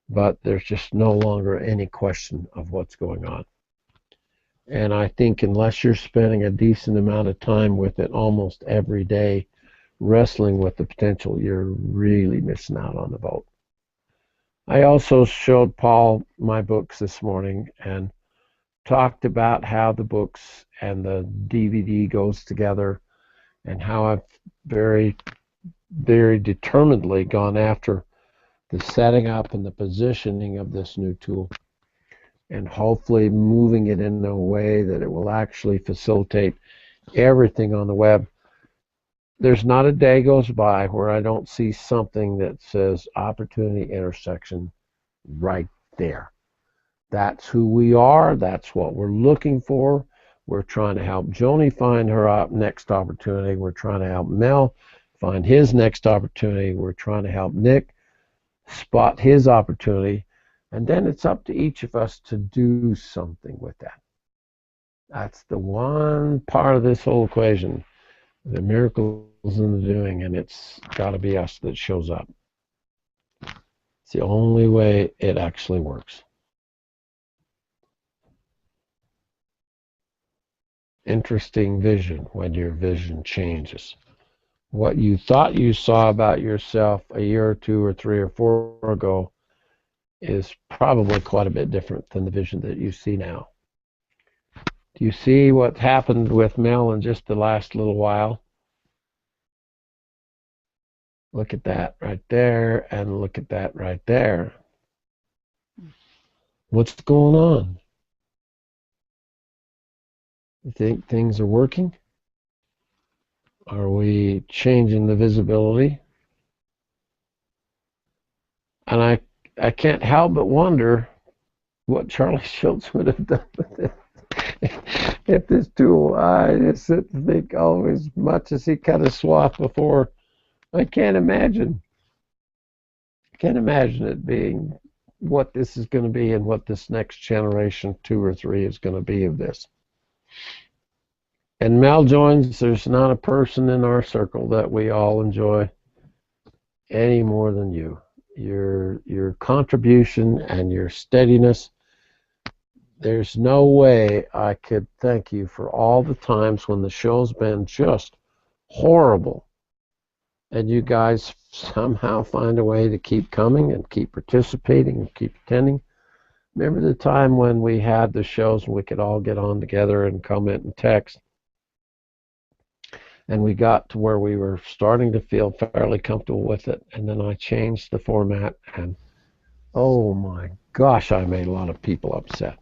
but there's just no longer any question of what's going on. And I think unless you're spending a decent amount of time with it almost every day, wrestling with the potential, you're really missing out on the boat. I also showed Paul my books this morning and talked about how the books and the DVD goes together, and how I've very, very determinedly gone after the setting up and the positioning of this new tool, and hopefully moving it in a way that it will actually facilitate everything on the web. There's not a day goes by where I don't see something that says opportunity intersection right there. That's who we are. That's what we're looking for. We're trying to help Joni find her next opportunity. We're trying to help Mel find his next opportunity. We're trying to help Nick spot his opportunity. And then it's up to each of us to do something with that. That's the one part of this whole equation. The miracle's in the doing, and it's got to be us that shows up. It's the only way it actually works. Interesting vision when your vision changes. What you thought you saw about yourself a year or two or three or four ago is probably quite a bit different than the vision that you see now. Do you see what happened with Mel in just the last little while? Look at that right there, and look at that right there. What's going on? You think things are working? Are we changing the visibility? And I can't help but wonder what Charlie Schultz would have done with it if this tool. I just sit and think, oh, as much as he cut a swath before, I can't imagine. I can't imagine it being what this is going to be and what this next generation 2 or 3 is going to be of this. And Mel joins, there's not a person in our circle that we all enjoy any more than you. Your contribution and your steadiness. There's no way I could thank you for all the times when the show's been just horrible, and you guys somehow find a way to keep coming and keep participating and keep attending. Remember the time when we had the shows and we could all get on together and comment and text, and we got to where we were starting to feel fairly comfortable with it, and then I changed the format, and oh my gosh, I made a lot of people upset.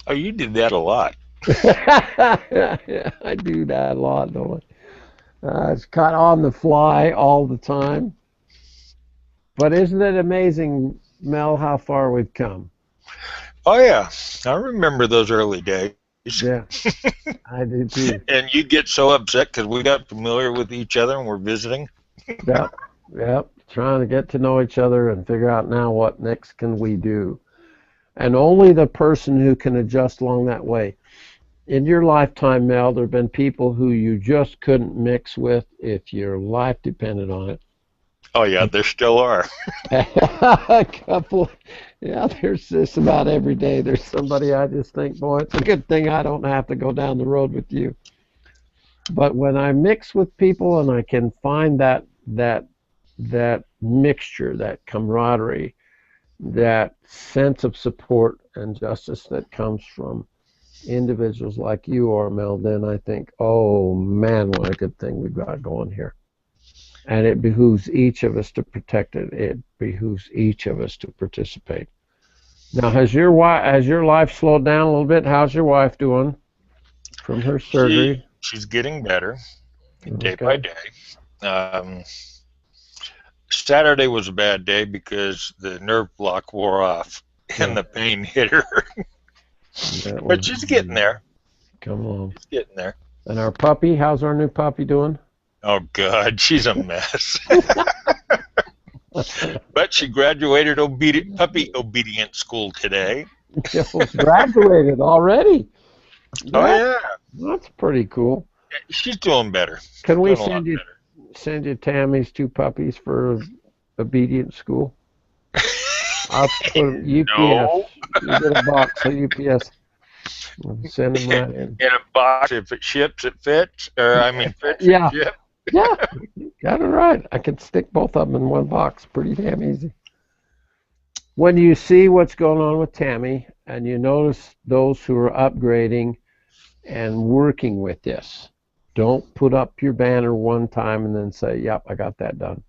Oh, you did that a lot. Yeah, I do that a lot, don't I? It's kind of on the fly all the time. But isn't it amazing, Mel, how far we've come? Oh, yeah. I remember those early days. Yeah, I do too. And you get so upset because we got familiar with each other and we're visiting. Yep. Trying to get to know each other and figure out now what next can we do. And only the person who can adjust along that way. In your lifetime, Mel, there have been people who you just couldn't mix with if your life depended on it. Oh, yeah, there still are. A couple. Yeah, there's this about every day. There's somebody I just think, boy, it's a good thing I don't have to go down the road with you. But when I mix with people and I can find that mixture, that camaraderie, that sense of support and justice that comes from individuals like you are, Mel, then I think, oh man, what a good thing we've got going here. And it behooves each of us to protect it. It behooves each of us to participate. Now, has your life slowed down a little bit? How's your wife doing from her surgery? She's getting better day by day. Saturday was a bad day because the nerve block wore off and the pain hit her. But she's getting there. Come on. She's getting there. And our puppy, how's our new puppy doing? Oh, God, she's a mess. But she graduated puppy obedient school today. Graduated already? Oh, yeah. That's pretty cool. She's doing better. Can we send you Tammy's 2 puppies for obedient school? I'll put UPS. No. You get a box of UPS. We'll send them right in. In a box, if it ships, it fits. Or I mean, fits Yeah. it ship. Yeah, you got it right. I can stick both of them in one box. Pretty damn easy. When you see what's going on with Tammy, and you notice those who are upgrading and working with this, don't put up your banner one time and then say, "Yep, I got that done."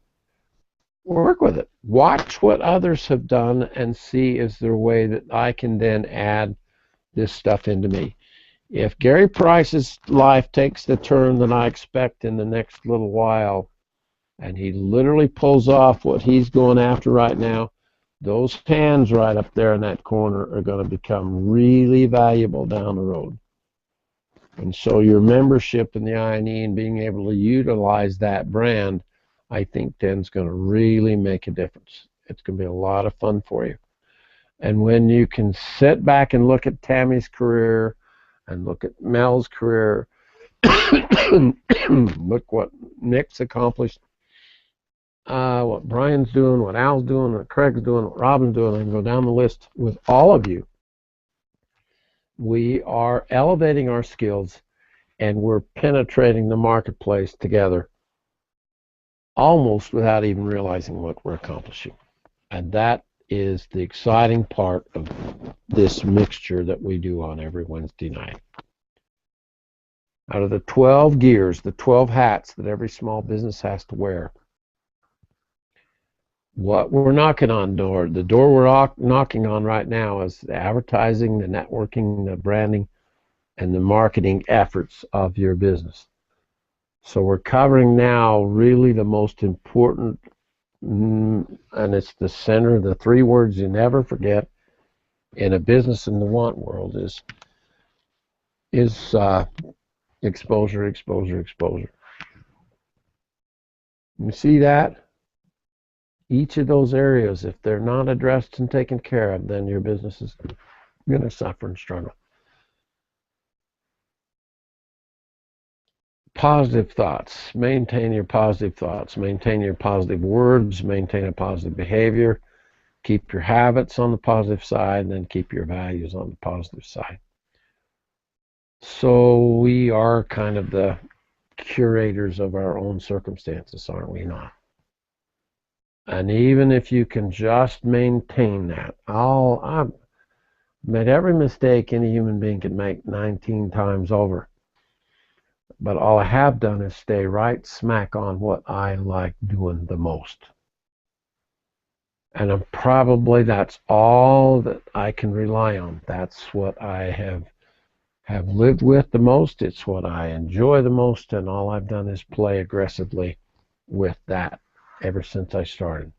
Work with it. Watch what others have done and see is there a way that I can then add this stuff into me. If Gary Price's life takes the turn that I expect in the next little while, and he literally pulls off what he's going after right now, those hands right up there in that corner are going to become really valuable down the road. And so your membership in the INE and being able to utilize that brand, I think then is going to really make a difference. It's going to be a lot of fun for you. And when you can sit back and look at Tammy's career and look at Mel's career, look what Nick's accomplished, what Brian's doing, what Al's doing, what Craig's doing, what Robin's doing, I can go down the list with all of you. We are elevating our skills and we're penetrating the marketplace together almost without even realizing what we're accomplishing. And that is the exciting part of this mixture that we do on every Wednesday night. Out of the 12 gears, the 12 hats that every small business has to wear, what we're knocking on the door we're knocking on right now is the advertising, the networking, the branding, and the marketing efforts of your business. So we're covering now really the most important, and it's the center, the three words you never forget in a business in the want world is exposure, exposure, exposure. You see that? Each of those areas, if they're not addressed and taken care of, then your business is going to suffer and struggle. Positive thoughts. Maintain your positive thoughts. Maintain your positive words. Maintain a positive behavior. Keep your habits on the positive side, and then keep your values on the positive side. So we are kind of the curators of our own circumstances, aren't we not? And even if you can just maintain that, I've made every mistake any human being can make 19 times over. But all I have done is stay right smack on what I like doing the most. And that's all that I can rely on. That's what I have lived with the most. It's what I enjoy the most, and all I've done is play aggressively with that ever since I started.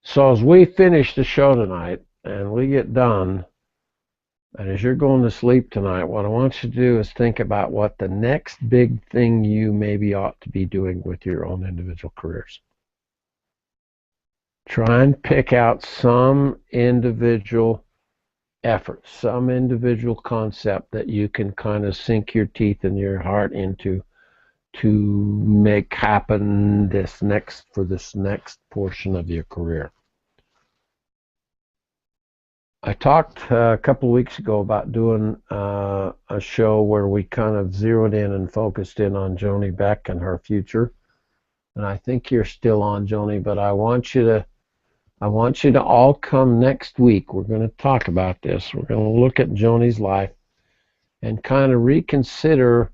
So as we finish the show tonight and we get done, and as you're going to sleep tonight, what I want you to do is think about what the next big thing you maybe ought to be doing with your own individual careers. Try and pick out some individual effort, some individual concept that you can kind of sink your teeth and your heart into to make happen for this next portion of your career. I talked a couple of weeks ago about doing a show where we kind of zeroed in and focused in on Joni Beck and her future. And I think you're still on, Joni, but I want you to all come next week. We're going to talk about this. We're going to look at Joni's life and kind of reconsider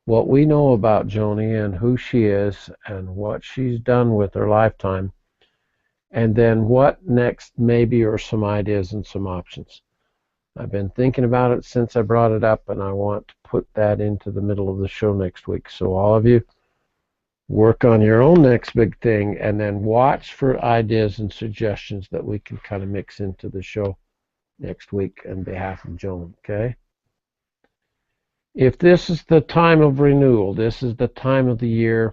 what we know about Joni and who she is and what she's done with her lifetime. And then what next maybe are some ideas and some options. I've been thinking about it since I brought it up, and I want to put that into the middle of the show next week. So all of you, work on your own next big thing, and then watch for ideas and suggestions that we can kind of mix into the show next week on behalf of Joan, okay? If this is the time of renewal, this is the time of the year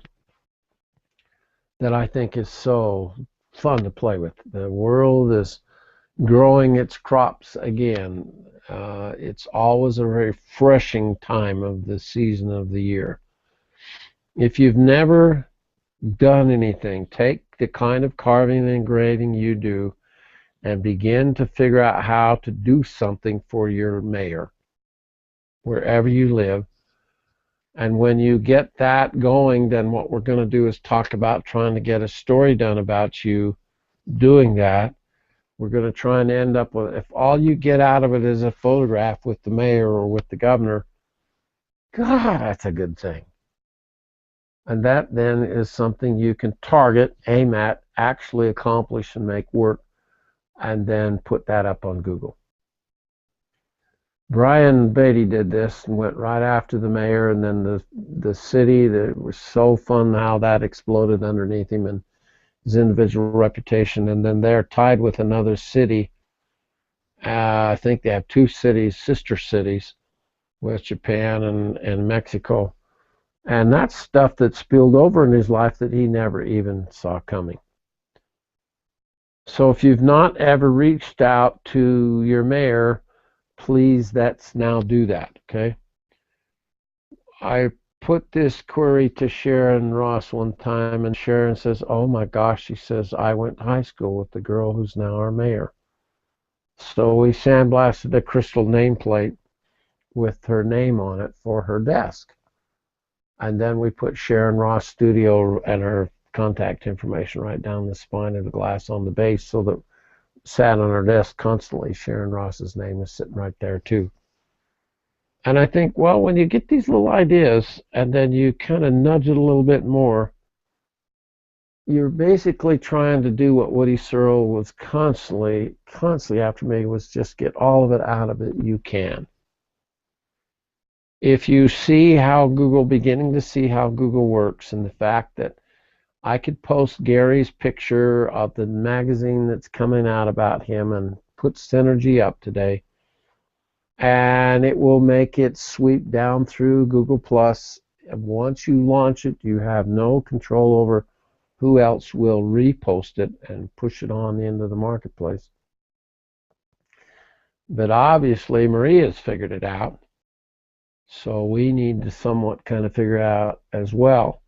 that I think is so fun to play with. The world is growing its crops again. It's always a refreshing time of the season of the year. If you've never done anything, take the kind of carving and engraving you do and begin to figure out how to do something for your mayor, wherever you live. And when you get that going, then what we're going to do is talk about trying to get a story done about you doing that. We're going to try and end up with, if all you get out of it is a photograph with the mayor or with the governor, God, that's a good thing. And that then is something you can target, aim at, actually accomplish and make work, and then put that up on Google. Brian Beatty did this and went right after the mayor, and then the city. That was so fun how that exploded underneath him and his individual reputation. And then they're tied with another city. I think they have two cities, sister cities, with Japan and Mexico. And that's stuff that spilled over in his life that he never even saw coming. So if you've not ever reached out to your mayor, please, let's now do that, okay? I put this query to Sharon Ross one time, and Sharon says, oh my gosh, she says, I went to high school with the girl who's now our mayor. So we sandblasted a crystal nameplate with her name on it for her desk. And then we put Sharon Ross Studio and her contact information right down the spine of the glass on the base, so that sat on our desk constantly. Sharon Ross's name is sitting right there too. And I think, well, when you get these little ideas and then you kind of nudge it a little bit more, you're basically trying to do what Woody Searle was constantly after me, was just get all of it out of it you can. If you see how Google, beginning to see how Google works, and the fact that I could post Gary's picture of the magazine that's coming out about him and put Synergy up today, and it will make it sweep down through Google+. And once you launch it, you have no control over who else will repost it and push it on into the marketplace. But obviously Maria's figured it out, so we need to somewhat kind of figure out as well.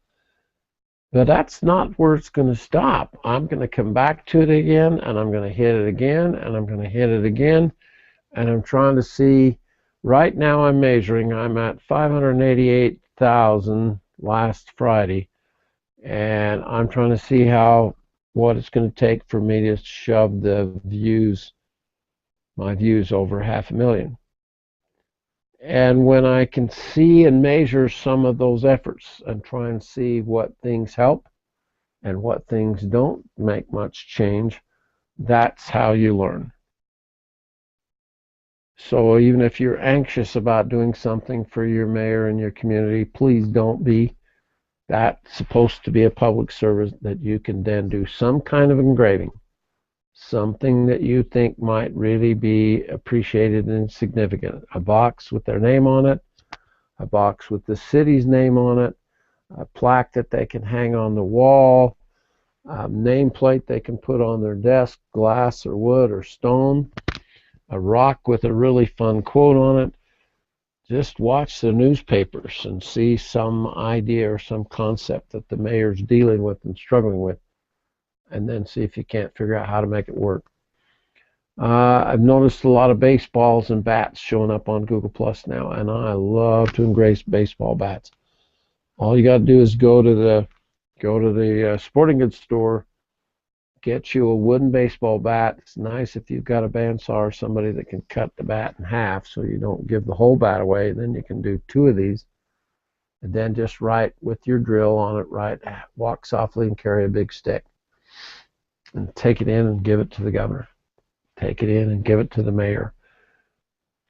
But that's not where it's going to stop. I'm going to come back to it again, and I'm going to hit it again, and I'm going to hit it again, and I'm trying to see. Right now I'm measuring. I'm at 588,000 last Friday, and I'm trying to see what it's going to take for me to shove my views over 500,000. And when I can see and measure some of those efforts and try and see what things help and what things don't make much change, that's how you learn. So even if you're anxious about doing something for your mayor and your community, please don't be. That's supposed to be a public service that you can then do some kind of engraving, something that you think might really be appreciated and significant. A box with their name on it, a box with the city's name on it, a plaque that they can hang on the wall, a nameplate they can put on their desk, glass or wood or stone, a rock with a really fun quote on it. Just watch the newspapers and see some idea or some concept that the mayor's dealing with and struggling with, and then see if you can't figure out how to make it work. I've noticed a lot of baseballs and bats showing up on Google Plus now, and I love to engrave baseball bats. All you got to do is go to the sporting goods store, get you a wooden baseball bat. It's nice if you've got a bandsaw or somebody that can cut the bat in half so you don't give the whole bat away. Then you can do two of these, and then just write with your drill on it, walk softly and carry a big stick. And take it in and give it to the governor. Take it in and give it to the mayor.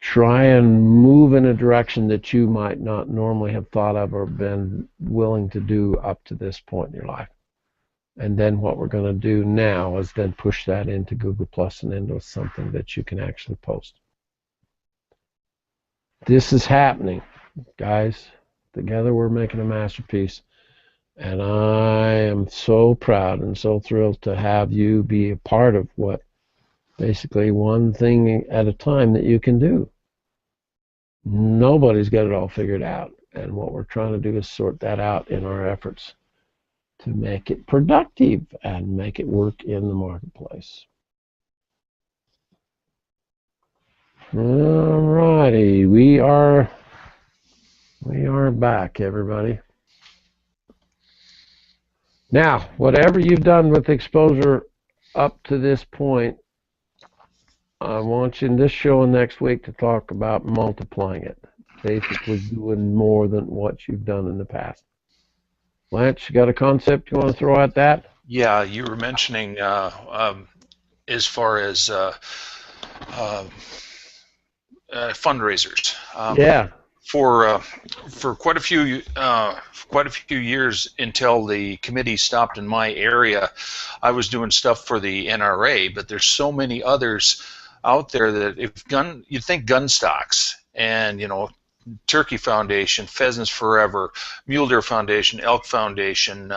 Try and move in a direction that you might not normally have thought of or been willing to do up to this point in your life. And then what we're going to do now is then push that into Google Plus and into something that you can actually post. This is happening, guys. Together we're making a masterpiece. And I am so proud and so thrilled to have you be a part of what basically one thing at a time that you can do. Nobody's got it all figured out. And what we're trying to do is sort that out in our efforts to make it productive and make it work in the marketplace. All righty, we are back, everybody. Now, whatever you've done with exposure up to this point, I want you in this show and next week to talk about multiplying it, basically doing more than what you've done in the past. Lance, you got a concept you want to throw at that? Yeah, you were mentioning as far as fundraisers. Yeah. For quite a few years until the committee stopped in my area, I was doing stuff for the NRA, but there's so many others out there that you'd think gun stocks and Turkey Foundation, Pheasants Forever, Mule Deer Foundation, Elk Foundation,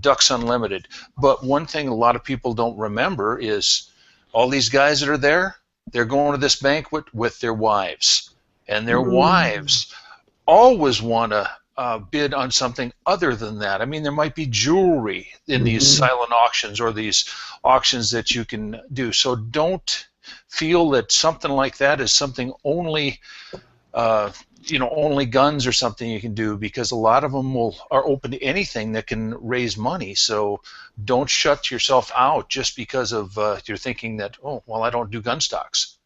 Ducks Unlimited. But one thing a lot of people don't remember is all these guys that are there, they're going to this banquet with their wives. And their wives always want to bid on something other than that. I mean, there might be jewelry in these silent auctions or these auctions that you can do. So don't feel that something like that is something only only guns or something you can do, because a lot of them are open to anything that can raise money. So don't shut yourself out just because of you're thinking that, oh, well, I don't do gun stocks.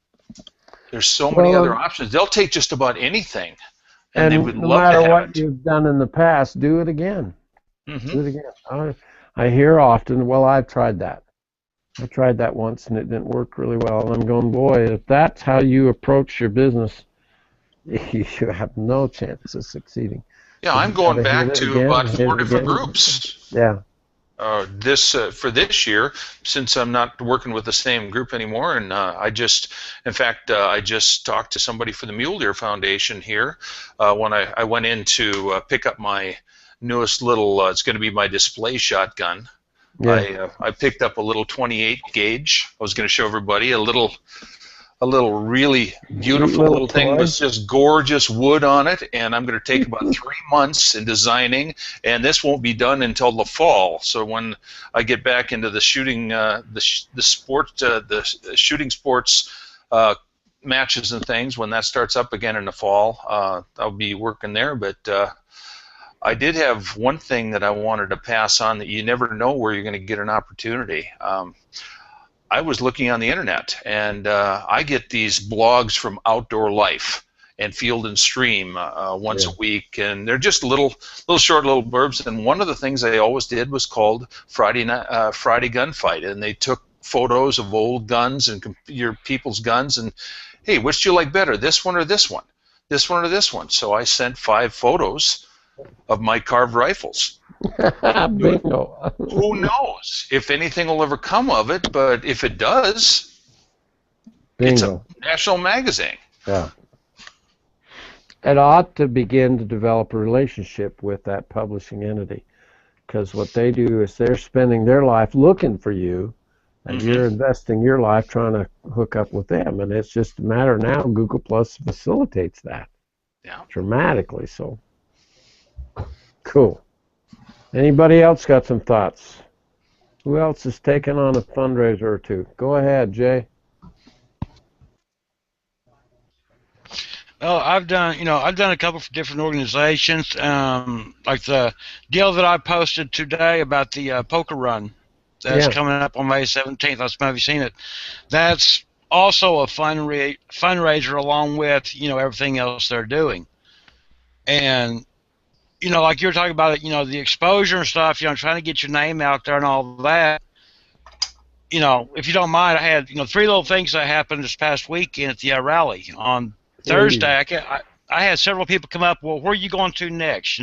There's so many other options. They'll take just about anything, and they would no love to matter have what it. you've done in the past, do it again. Do it again. I hear often, well, I've tried that. I tried that once and it didn't work really well. And I'm going, boy, if that's how you approach your business, you have no chance of succeeding. Yeah, I'm going back to about 4 different groups. Yeah. For this year, since I'm not working with the same group anymore, and I just talked to somebody for the Mule Deer Foundation here when I went in to pick up my newest little. It's going to be my display shotgun. Yeah. I picked up a little 28 gauge. I was going to show everybody a little really beautiful little thing with just gorgeous wood on it, and I'm going to take about 3 months in designing, and this won't be done until the fall. So when I get back into the shooting, the shooting sports matches and things, when that starts up again in the fall, I'll be working there. But I did have one thing that I wanted to pass on that you never know where you're going to get an opportunity. I was looking on the internet, and I get these blogs from Outdoor Life and Field and Stream once a week, and they're just little short little blurbs. And one of the things I always did was called Friday Gunfight, and they took photos of old guns and your people's guns, and hey, which do you like better, this one or this one, this one or this one? So I sent 5 photos of my carved rifles. Bingo. Who knows if anything will ever come of it, but if it does, Bingo. It's a national magazine. Yeah. It ought to begin to develop a relationship with that publishing entity, because what they do is they're spending their life looking for you, and you're investing your life trying to hook up with them, and it's just a matter now. Google Plus facilitates that dramatically. So cool. Anybody else got some thoughts? Who else is taking on a fundraiser or two? Go ahead, Jay. Well, I've done a couple of different organizations, like the deal that I posted today about the poker run that's coming up on May 17th. I don't know if you've seen it. That's also a fundraiser along with everything else they're doing, and like you were talking about it, the exposure and stuff, trying to get your name out there and all that. If you don't mind, I had 3 little things that happened this past weekend at the rally on Thursday. I had several people come up. Well, where are you going to next?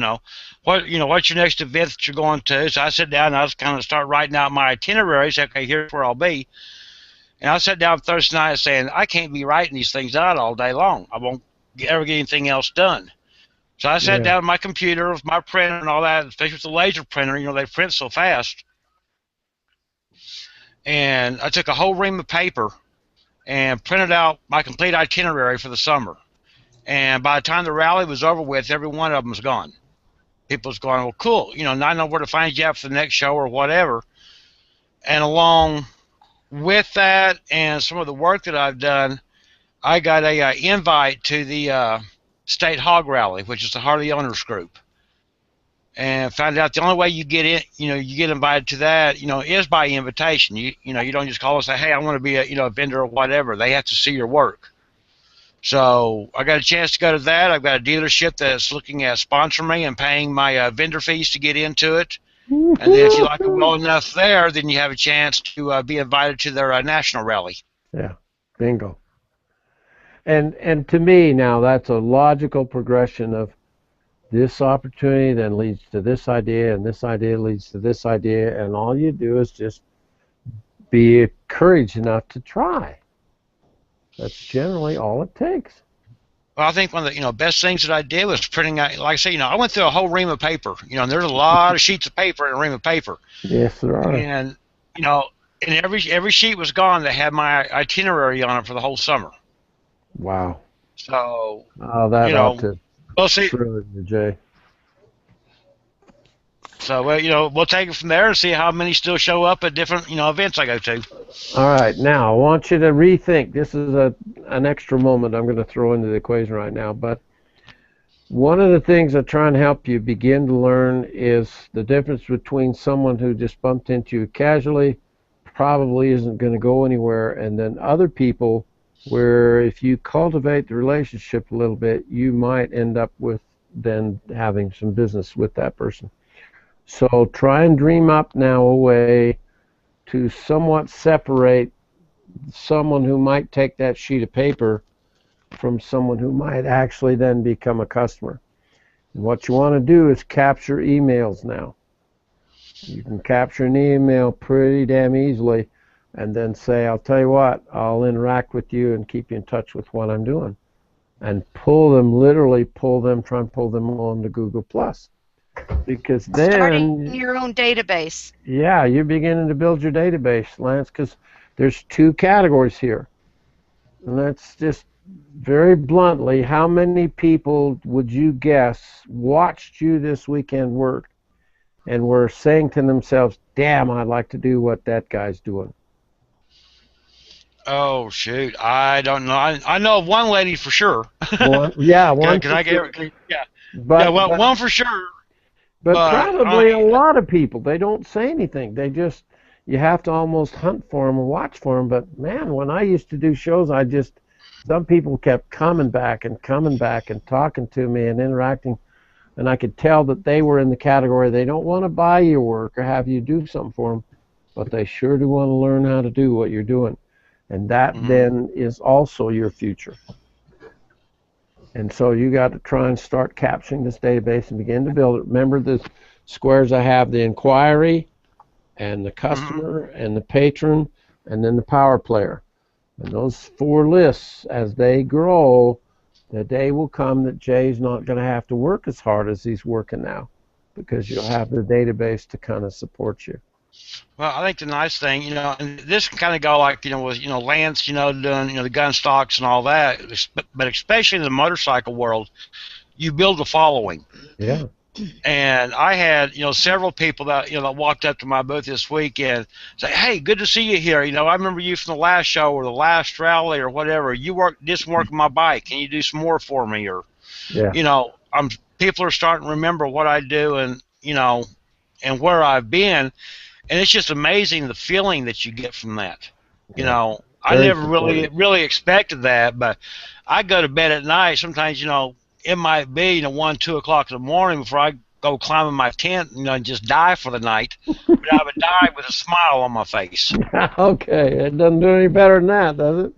What's your next event that you're going to? So I sat down and I was kind of start writing out my itineraries. Okay, here's where I'll be. And I sat down Thursday night saying I can't be writing these things out all day long. I won't ever get anything else done. So I sat down at my computer with my printer and all that, especially with the laser printer. They print so fast. And I took a whole ream of paper and printed out my complete itinerary for the summer. And by the time the rally was over with, every one of them was gone. people's going, well, cool. Now I know where to find you out for the next show or whatever. And along with that and some of the work that I've done, I got a invite to the State Hog Rally, which is the Harley Owners Group, and found out the only way you get in, you get invited to that, is by invitation. You don't just call and say, hey, I want to be a vendor or whatever. They have to see your work. So I got a chance to go to that. I've got a dealership that's looking at sponsoring me and paying my vendor fees to get into it. And then if you like it well enough there, then you have a chance to be invited to their national rally. Yeah, bingo. And to me now, that's a logical progression of this opportunity then leads to this idea, and this idea leads to this idea, and all you do is just be courage enough to try. That's generally all it takes. Well, I think one of the best things that I did was printing out. Like I say, I went through a whole ream of paper. And there's a lot of sheets of paper in a ream of paper. Yes, there are. And and every sheet was gone that had my itinerary on it for the whole summer. Wow. So that ought to we'll see. thrill you, Jay. So we'll take it from there and see how many still show up at different events I go to. All right, now I want you to rethink. This is an extra moment I'm going to throw into the equation right now, but one of the things I try and help you begin to learn is the difference between someone who just bumped into you casually, probably isn't going to go anywhere, and then other people where if you cultivate the relationship a little bit, you might end up with then having some business with that person. So try and dream up now a way to somewhat separate someone who might take that sheet of paper from someone who might actually then become a customer. And what you want to do is capture emails now. You can capture an email pretty damn easily and then say, I'll tell you what, I'll interact with you and keep you in touch with what I'm doing. And literally try and pull them on to Google+. Because then starting your own database. Yeah, you're beginning to build your database, Lance, because there's two categories here. And that's just very bluntly, how many people would you guess watched you this weekend work and were saying to themselves, damn, I'd like to do what that guy's doing? Oh, shoot. I don't know. I know of one lady for sure. One Can I get her? Yeah. One for sure. But probably a lot of people, they don't say anything. You have to almost hunt for them and watch for them. But, man, when I used to do shows, some people kept coming back and talking to me and interacting. And I could tell that they were in the category, they don't want to buy your work or have you do something for them, but they sure do want to learn how to do what you're doing. And that then is also your future. And so you got to try and start capturing this database and begin to build it. Remember the squares I have, the inquiry and the customer and the patron and then the power player. And those four lists, as they grow, the day will come that Jay's not going to have to work as hard as he's working now because you'll have the database to kind of support you. Well, I think the nice thing, and this can kind of go like, with, Lance, doing, the gun stocks and all that, but especially in the motorcycle world, you build a following. Yeah. And I had, several people that, that walked up to my booth this weekend, say, hey, good to see you here. I remember you from the last show or the last rally or whatever. You did some work on my bike. Can you do some more for me? Or, people are starting to remember what I do and, and where I've been. And it's just amazing the feeling that you get from that. I never really expected that, but I go to bed at night. Sometimes, it might be 1, 2 o'clock in the morning before I go climb in my tent, and just die for the night. But I would die with a smile on my face. Okay, it doesn't do any better than that, does it?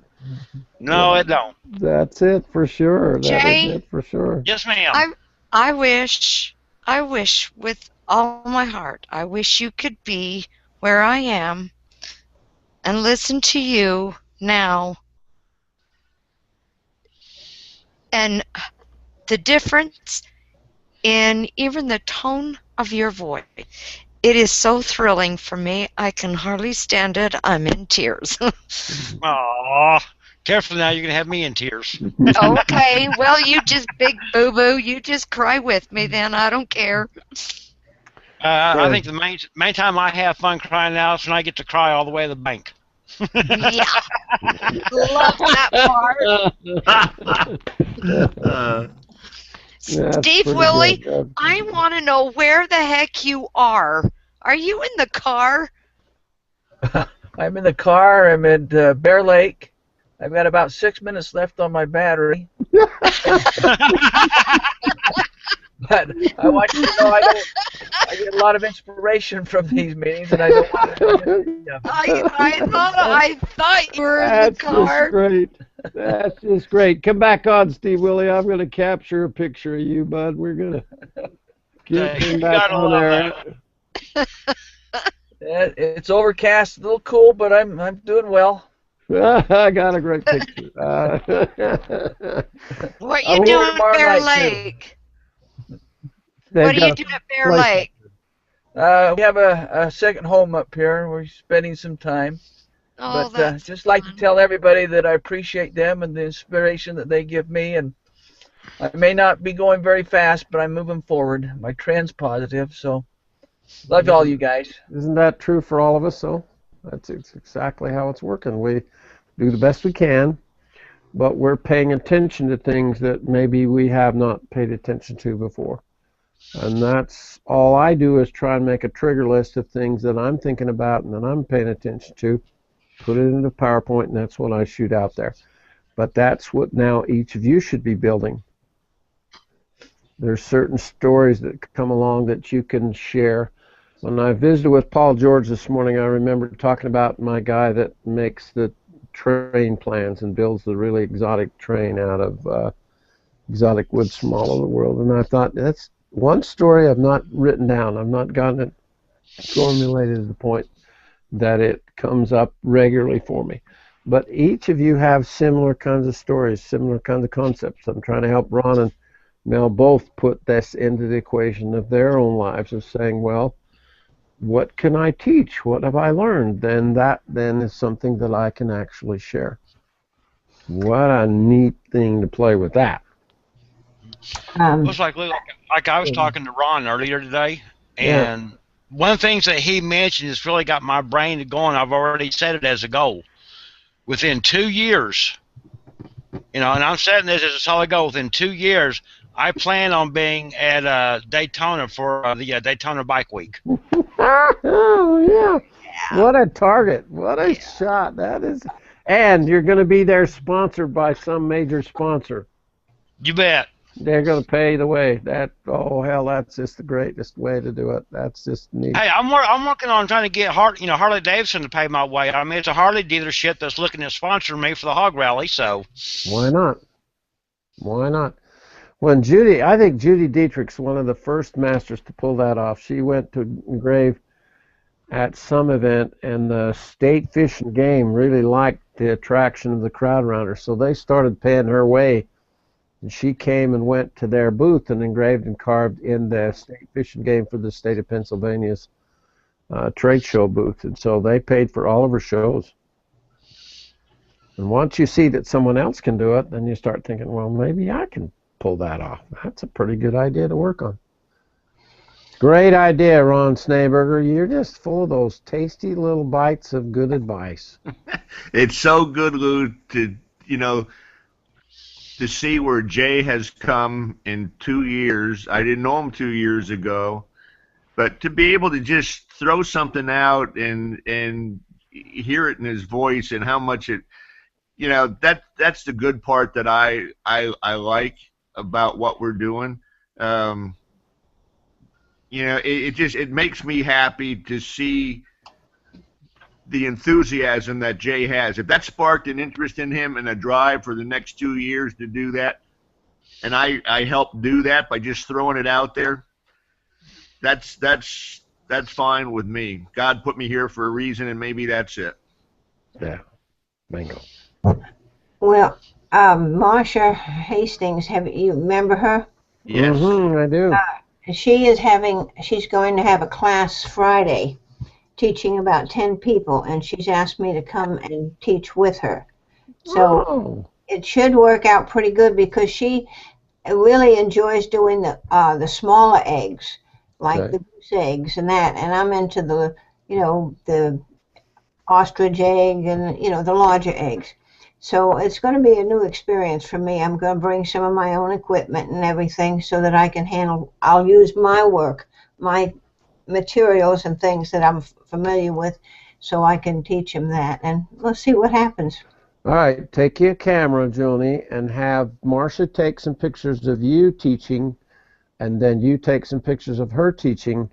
No, it don't. That's it for sure. Jay, that is it for sure. Yes, ma'am. I wish with all my heart, I wish you could be where I am and listen to you now. And the difference in even the tone of your voice, it is so thrilling for me. I can hardly stand it. I'm in tears. Aw, Careful now, you're going to have me in tears. Okay, well, you just big boo-boo. You just cry with me then. I don't care. I think the main time I have fun crying out is when I get to cry all the way to the bank. Yeah. Love that part. Steve Willie, I want to know where the heck you are. Are you in the car? I'm in the car. I'm at Bear Lake. I've got about 6 minutes left on my battery. But I want you to know I get a lot of inspiration from these meetings, and I don't want to. I thought you were in the car. That's just great. That's just great. Come back on, Steve Willie. I'm going to capture a picture of you, bud. We're going to get him back on there. It's overcast, a little cool, but I'm doing well. I got a great picture. What you doing at Bear Lake? What are you doing at Bear Lake? We have a second home up here. We're spending some time. Oh, but just like to tell everybody that I appreciate them and the inspiration that they give me. And I may not be going very fast, but I'm moving forward. My trend's positive, so love all you guys. Isn't that true for all of us, though? That's exactly how it's working. We do the best we can, but we're paying attention to things that maybe we have not paid attention to before. And that's all I do is try and make a trigger list of things that I'm thinking about and that I'm paying attention to, put it into PowerPoint, and that's what I shoot out there. But that's what now each of you should be building. There's certain stories that come along that you can share. When I visited with Paul George this morning, I remember talking about my guy that makes the train plans and builds the really exotic train out of exotic woods from all over the world. And I thought, that's one story I've not written down. I've not gotten it formulated to the point that it comes up regularly for me. But each of you have similar kinds of stories, similar kinds of concepts. I'm trying to help Ron and Mel both put this into the equation of their own lives of saying, well, what can I teach? What have I learned? Then that then is something that I can actually share. What a neat thing to play with that. Looks like I was talking to Ron earlier today, and one of the things that he mentioned has really got my brain going. I've already set it as a goal. Within 2 years, and I'm setting this as a solid goal. Within 2 years, I plan on being at Daytona for the Daytona Bike Week. Oh, yeah. What a target. What a shot. That is. And you're going to be there sponsored by some major sponsor. You bet. They're going to pay the way. That's just the greatest way to do it. That's just neat. Hey, I'm working on trying to get Harley Davidson to pay my way. I mean, it's a Harley dealership that's looking at sponsoring me for the hog rally, so. Why not? Why not? I think Judy Dietrich's one of the first masters to pull that off. She went to engrave at some event, and the State Fish and Game really liked the attraction of the crowd around her, so they started paying her way. And she came and went to their booth and engraved and carved in the State Fish and Game for the state of Pennsylvania's trade show booth. And so they paid for all of her shows. And once you see that someone else can do it, then you start thinking, well, maybe I can pull that off. That's a pretty good idea to work on. Great idea, Ron Schneeberger. You're just full of those tasty little bites of good advice. It's so good, Lou, to see where Jay has come in 2 years. I didn't know him 2 years ago, but to be able to just throw something out and hear it in his voice and how much it, that's the good part that I like about what we're doing. It makes me happy to see the enthusiasm that Jay has. If that sparked an interest in him and a drive for the next 2 years to do that, and I helped do that by just throwing it out there, that's fine with me. God put me here for a reason, and maybe that's it. Yeah, bingo. Well, Marsha Hastings, you remember her? Yes, I do. She's going to have a class Friday, teaching about 10 people, and she's asked me to come and teach with her. So Oh, it should work out pretty good because she really enjoys doing the smaller eggs, like okay. the goose eggs and that. And I'm into the ostrich egg and the larger eggs. So it's going to be a new experience for me. I'm going to bring some of my own equipment and everything so that I can handle. I'll use my work, my materials and things that I'm familiar with, so I can teach them that. And we'll see what happens. All right, take your camera, Joni, and have Marcia take some pictures of you teaching, and then you take some pictures of her teaching,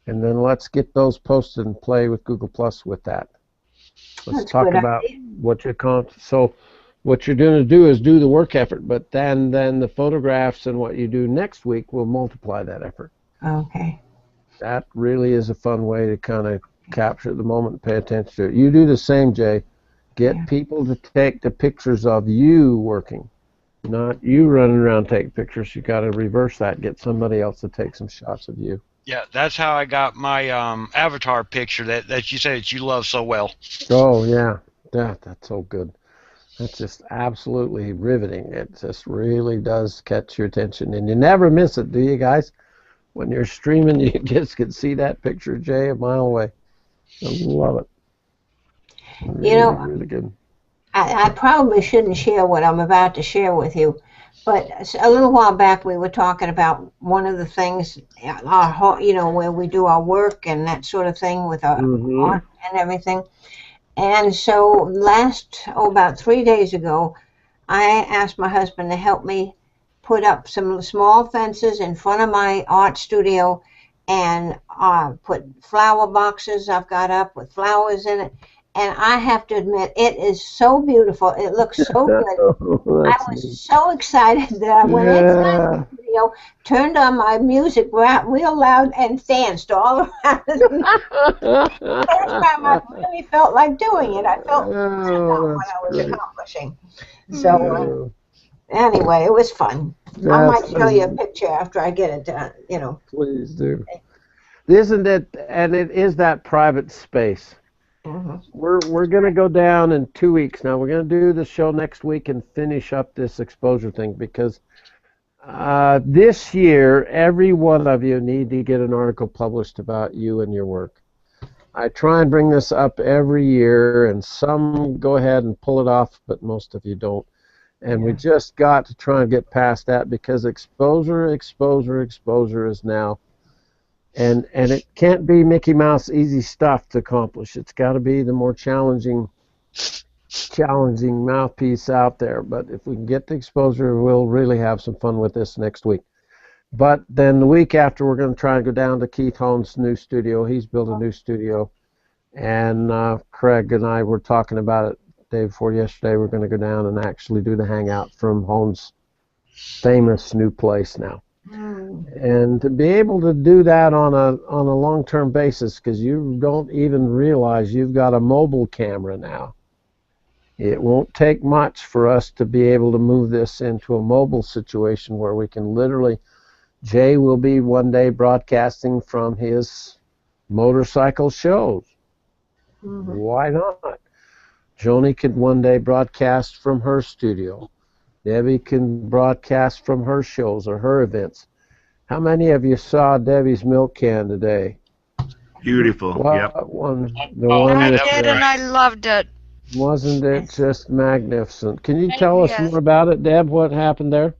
and then let's get those posted and play with Google Plus with that. Let's That's a talk good about idea. what you're so what you're going to do is do the work effort, but then the photographs and what you do next week will multiply that effort. Okay. That really is a fun way to kind of capture the moment and pay attention to it. You do the same, Jay. Get Yeah. people to take the pictures of you working, not you running around taking pictures. You got to reverse that. Get somebody else to take some shots of you. Yeah, that's how I got my avatar picture that you say that you love so well. Oh yeah, that's so good. That's just absolutely riveting. It just really does catch your attention, and you never miss it, do you guys? When you're streaming, you just can see that picture, Jay, a mile away. I love it. Really, really good. I probably shouldn't share what I'm about to share with you, but a little while back we were talking about one of the things, where we do our work and that sort of thing with our art and everything. And so about 3 days ago, I asked my husband to help me put up some small fences in front of my art studio and put flower boxes I've got up with flowers in it. And I have to admit, it is so beautiful. It looks so good. I was so excited that I went inside the studio, turned on my music real loud, and danced all around. First time I really felt like doing it. I felt good about what I was accomplishing. So anyway, it was fun. I might show you a picture after I get it done. Please do. Isn't it? And it is that private space. We're going to go down in 2 weeks now. We're going to do the show next week and finish up this exposure thing because this year, every one of you need to get an article published about you and your work. I try and bring this up every year, and some go ahead and pull it off, but most of you don't. And we just got to try and get past that because exposure is now. And it can't be Mickey Mouse easy stuff to accomplish. It's got to be the more challenging mouthpiece out there. But if we can get the exposure, we'll really have some fun with this next week. But then the week after, we're going to try and go down to Keith Hohn's new studio. He's built a new studio. And Craig and I were talking about it the day before yesterday. We're going to go down and actually do the hangout from Hohn's famous new place now. And to be able to do that on a long-term basis, because you don't even realize you've got a mobile camera now. It won't take much for us to be able to move this into a mobile situation where we can literally, Jay will be one day broadcasting from his motorcycle shows. Why not? Joni could one day broadcast from her studio. Debbie can broadcast from her shows or her events. How many of you saw Debbie's milk can today? Beautiful. Yep. I did, and I loved it. Wasn't it just magnificent? Can you tell us more about it, Deb? What happened there?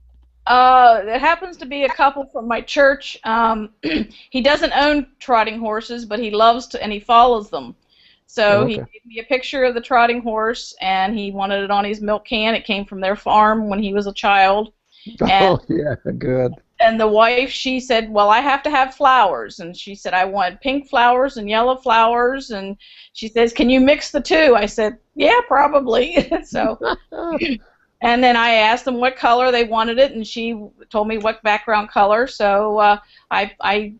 There happens to be a couple from my church. He doesn't own trotting horses, but he loves to, and he follows them. So he gave me a picture of the trotting horse, and he wanted it on his milk can. It came from their farm when he was a child. And, yeah, good. And the wife, she said, well, I have to have flowers. And she said, I want pink flowers and yellow flowers. And she says, can you mix the two? I said, yeah, probably. So, and then I asked them what color they wanted it, and she told me what background color. So I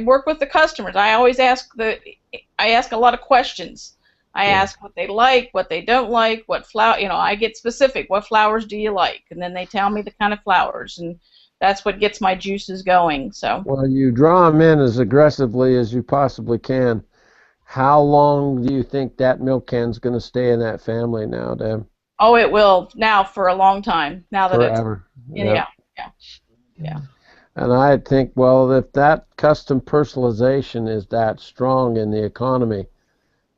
work with the customers. I always ask a lot of questions. I ask what they like, what they don't like, what flower, I get specific. What flowers do you like? And then they tell me the kind of flowers, and that's what gets my juices going. So. Well, you draw them in as aggressively as you possibly can. How long do you think that milk can's going to stay in that family now, Deb? Oh, it will now for a long time. Now that Forever. yeah. And I think, well, if that custom personalization is that strong in the economy,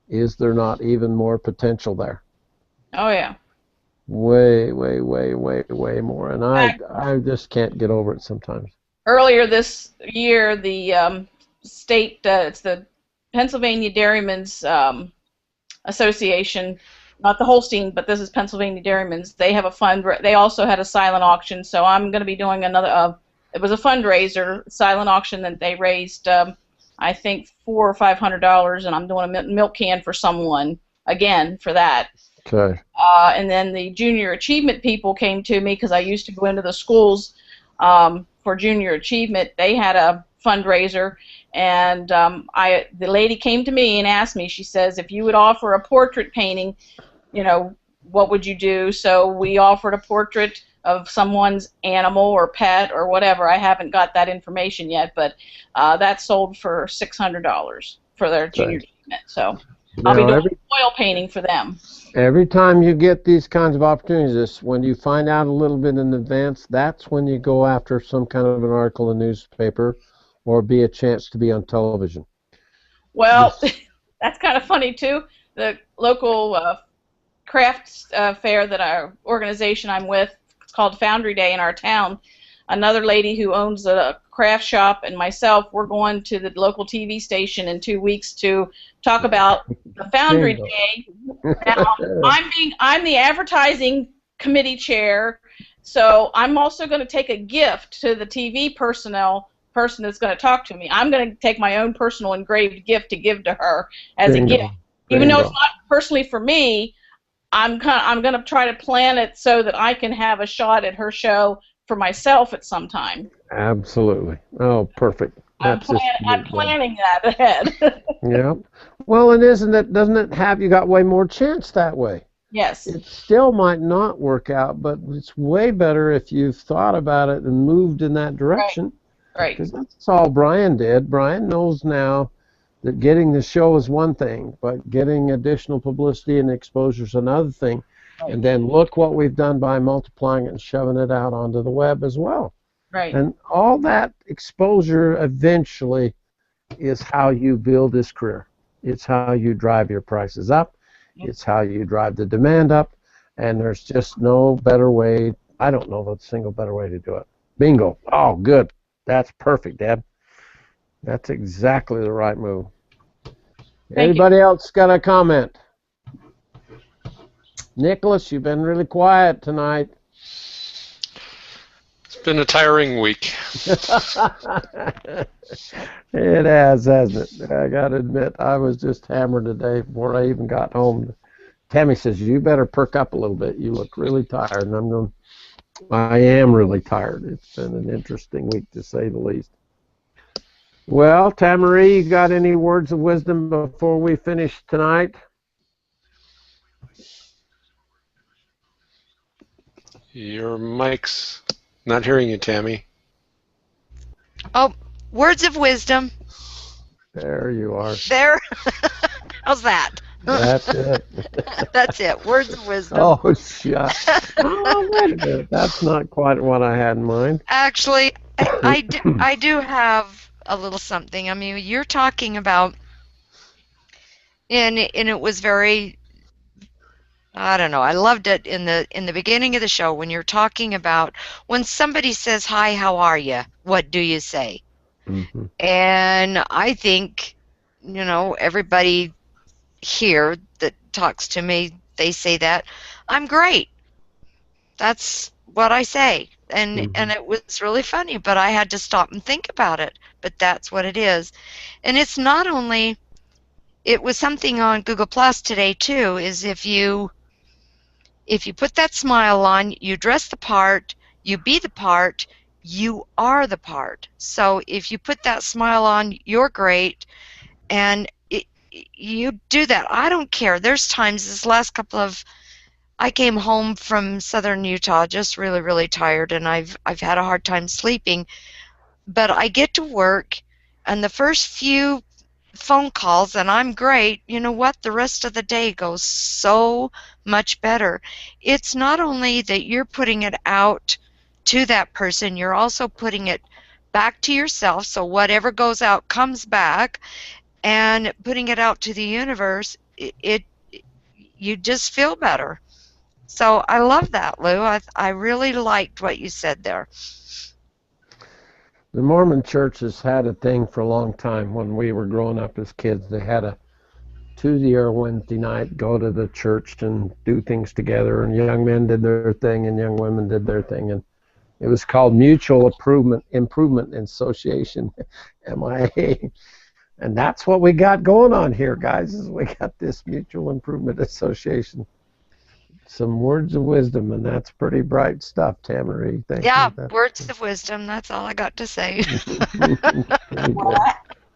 is there not even more potential there? Oh yeah. Way, way, way, way, way more. And I just can't get over it sometimes. Earlier this year, the state, it's the Pennsylvania Dairymen's Association, not the Holstein, but this is Pennsylvania Dairymen's. They have a fund. They also had a silent auction, so I'm going to be doing another. It was a fundraiser silent auction that they raised, I think $400 or $500, and I'm doing a milk can for someone again for that. Okay. And then the junior achievement people came to me because I used to go into the schools for junior achievement. They had a fundraiser, and the lady came to me and asked me. She says, if you would offer a portrait painting, what would you do? So we offered a portrait of someone's animal or pet or whatever. I haven't got that information yet, but that sold for $600 for their junior achievement. So I'll be doing oil painting for them. Every time you get these kinds of opportunities, when you find out a little bit in advance, that's when you go after some kind of an article in the newspaper or be a chance to be on television. Well, that's kind of funny, too. The local crafts fair that our organization I'm with, it's called Foundry Day in our town. Another lady who owns a craft shop and myself, we're going to the local TV station in 2 weeks to talk about the Foundry Day. Now, I'm the advertising committee chair, so I'm also going to take a gift to the TV person that's going to talk to me. I'm going to take my own personal engraved gift to give to her as a gift. Even though it's not personally for me, I'm going to try to plan it so that I can have a shot at her show for myself at some time. Absolutely. Oh, perfect. I'm planning that ahead. Yeah. Well, and doesn't it have you got way more chance that way? Yes. It still might not work out, but it's way better if you've thought about it and moved in that direction. Right. Because that's all Brian did. Brian knows now that getting the show is one thing, but getting additional publicity and exposure is another thing. Right. And then look what we've done by multiplying it and shoving it out onto the web as well. Right. And all that exposure eventually is how you build this career. It's how you drive your prices up. It's how you drive the demand up. And there's just no better way. I don't know of a single better way to do it. Bingo. Oh, good. That's perfect, Deb. That's exactly the right move. Anybody else got a comment? Nicholas, you've been really quiet tonight. It's been a tiring week. It has, hasn't it? I got to admit, I was just hammered today before I even got home. Tammy says, you better perk up a little bit. You look really tired. And I am really tired. It's been an interesting week, to say the least. Well, Tamarie, you got any words of wisdom before we finish tonight? Your mic's not hearing you, Tammy. Oh, words of wisdom. There you are. There. How's that? That's it. That's it. Words of wisdom. Oh, shucks. Oh, wait a minute. That's not quite what I had in mind. Actually, I do have a little something. I mean, you're talking about, and it was very, I don't know, I loved it in the beginning of the show when you're talking about when somebody says, hi, how are you? What do you say? Mm-hmm. And I think, everybody here that talks to me, they say that, I'm great. That's what I say. And it was really funny, but I had to stop and think about it. But that's what it is. And it's not only, it was something on Google Plus today too, is if you put that smile on, you dress the part, you be the part, you are the part. So if you put that smile on, you're great, and you do that. I don't care. There's times this last I came home from southern Utah just really, really tired, and I've had a hard time sleeping. But I get to work, and the first few phone calls and I'm great, you know what? The rest of the day goes so much better. It's not only that you're putting it out to that person, you're also putting it back to yourself, so whatever goes out comes back, and putting it out to the universe, you just feel better. So I love that, Lou. I really liked what you said there. The Mormon Church has had a thing for a long time. When we were growing up as kids, they had a Tuesday or Wednesday night go to the church and do things together, and young men did their thing and young women did their thing, and it was called Mutual Improvement Association, MIA. And that's what we got going on here, guys, is we got this Mutual Improvement Association. Some words of wisdom, and that's pretty bright stuff, Tamarie. Thank Yeah, you. words of wisdom. That's all I got to say. Well,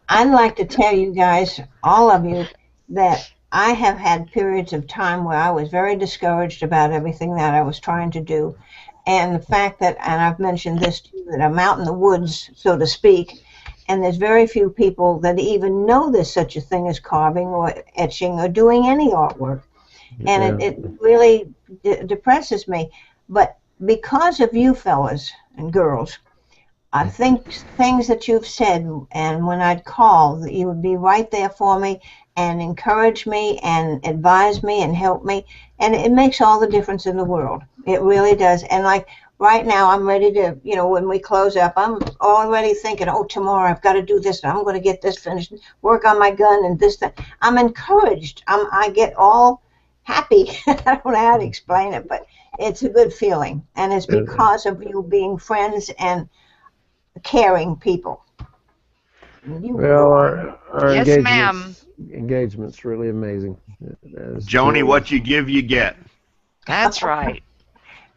I'd like to tell you guys, all of you, that I have had periods of time where I was very discouraged about everything that I was trying to do. And the fact that, and I've mentioned this too, that I'm out in the woods, so to speak, and there's very few people that even know there's such a thing as carving or etching or doing any artwork. And it really depresses me. But because of you fellas and girls, I think things that you've said, and when I'd call, that you would be right there for me and encourage me and advise me and help me. And it makes all the difference in the world. It really does. And like right now, I'm ready to, you know, when we close up, I'm already thinking, oh, tomorrow I've got to do this. I'm going to get this finished, work on my gun and this, that. I'm encouraged. I get all happy. I don't know how to explain it, but it's a good feeling. And it's because of you being friends and caring people. Well, our yes, ma'am. engagement's really amazing. Joni, what you give, you get. That's right.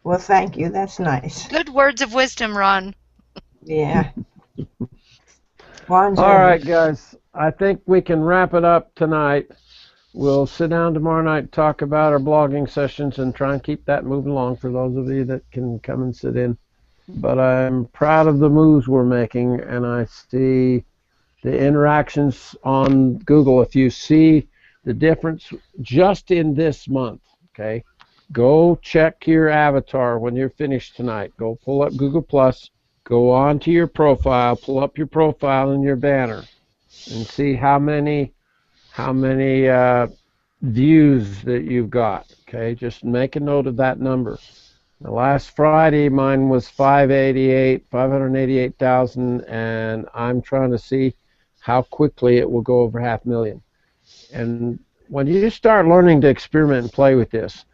Well, thank you. That's nice. Good words of wisdom, Ron. Yeah. All right, guys. I think we can wrap it up tonight. We'll sit down tomorrow night and talk about our blogging sessions and try and keep that moving along for those of you that can come and sit in. But I'm proud of the moves we're making, and I see the interactions on Google. If you see the difference just in this month, okay, go check your avatar when you're finished tonight. Go pull up Google Plus, go on to your profile, pull up your profile and your banner, and see how many views that you've got. Okay, just make a note of that number. The last Friday, mine was 588,000, and I'm trying to see how quickly it will go over 500,000. And when you start learning to experiment and play with this,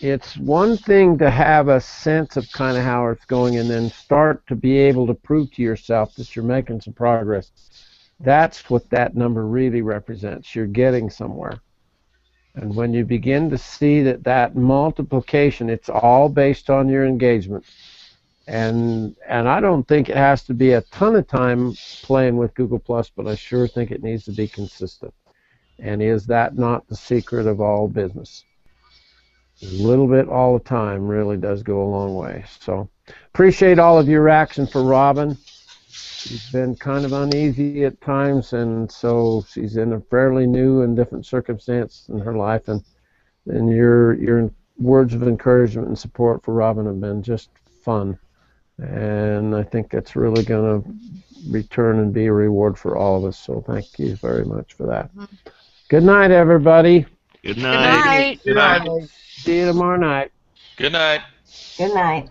it's one thing to have a sense of kind of how it's going and then start to be able to prove to yourself that you're making some progress. That's what that number really represents. You're getting somewhere. And when you begin to see that multiplication, it's all based on your engagement. And I don't think it has to be a ton of time playing with Google+, but I sure think it needs to be consistent. And is that not the secret of all business? A little bit all the time really does go a long way. So appreciate all of your reaction for Robin. She's been kind of uneasy at times, and so she's in a fairly new and different circumstance in her life, and your words of encouragement and support for Robin have been just fun, and I think that's really going to return and be a reward for all of us, so thank you very much for that. Good night, everybody. Good night. Good night. Good night. See you tomorrow night. Good night. Good night.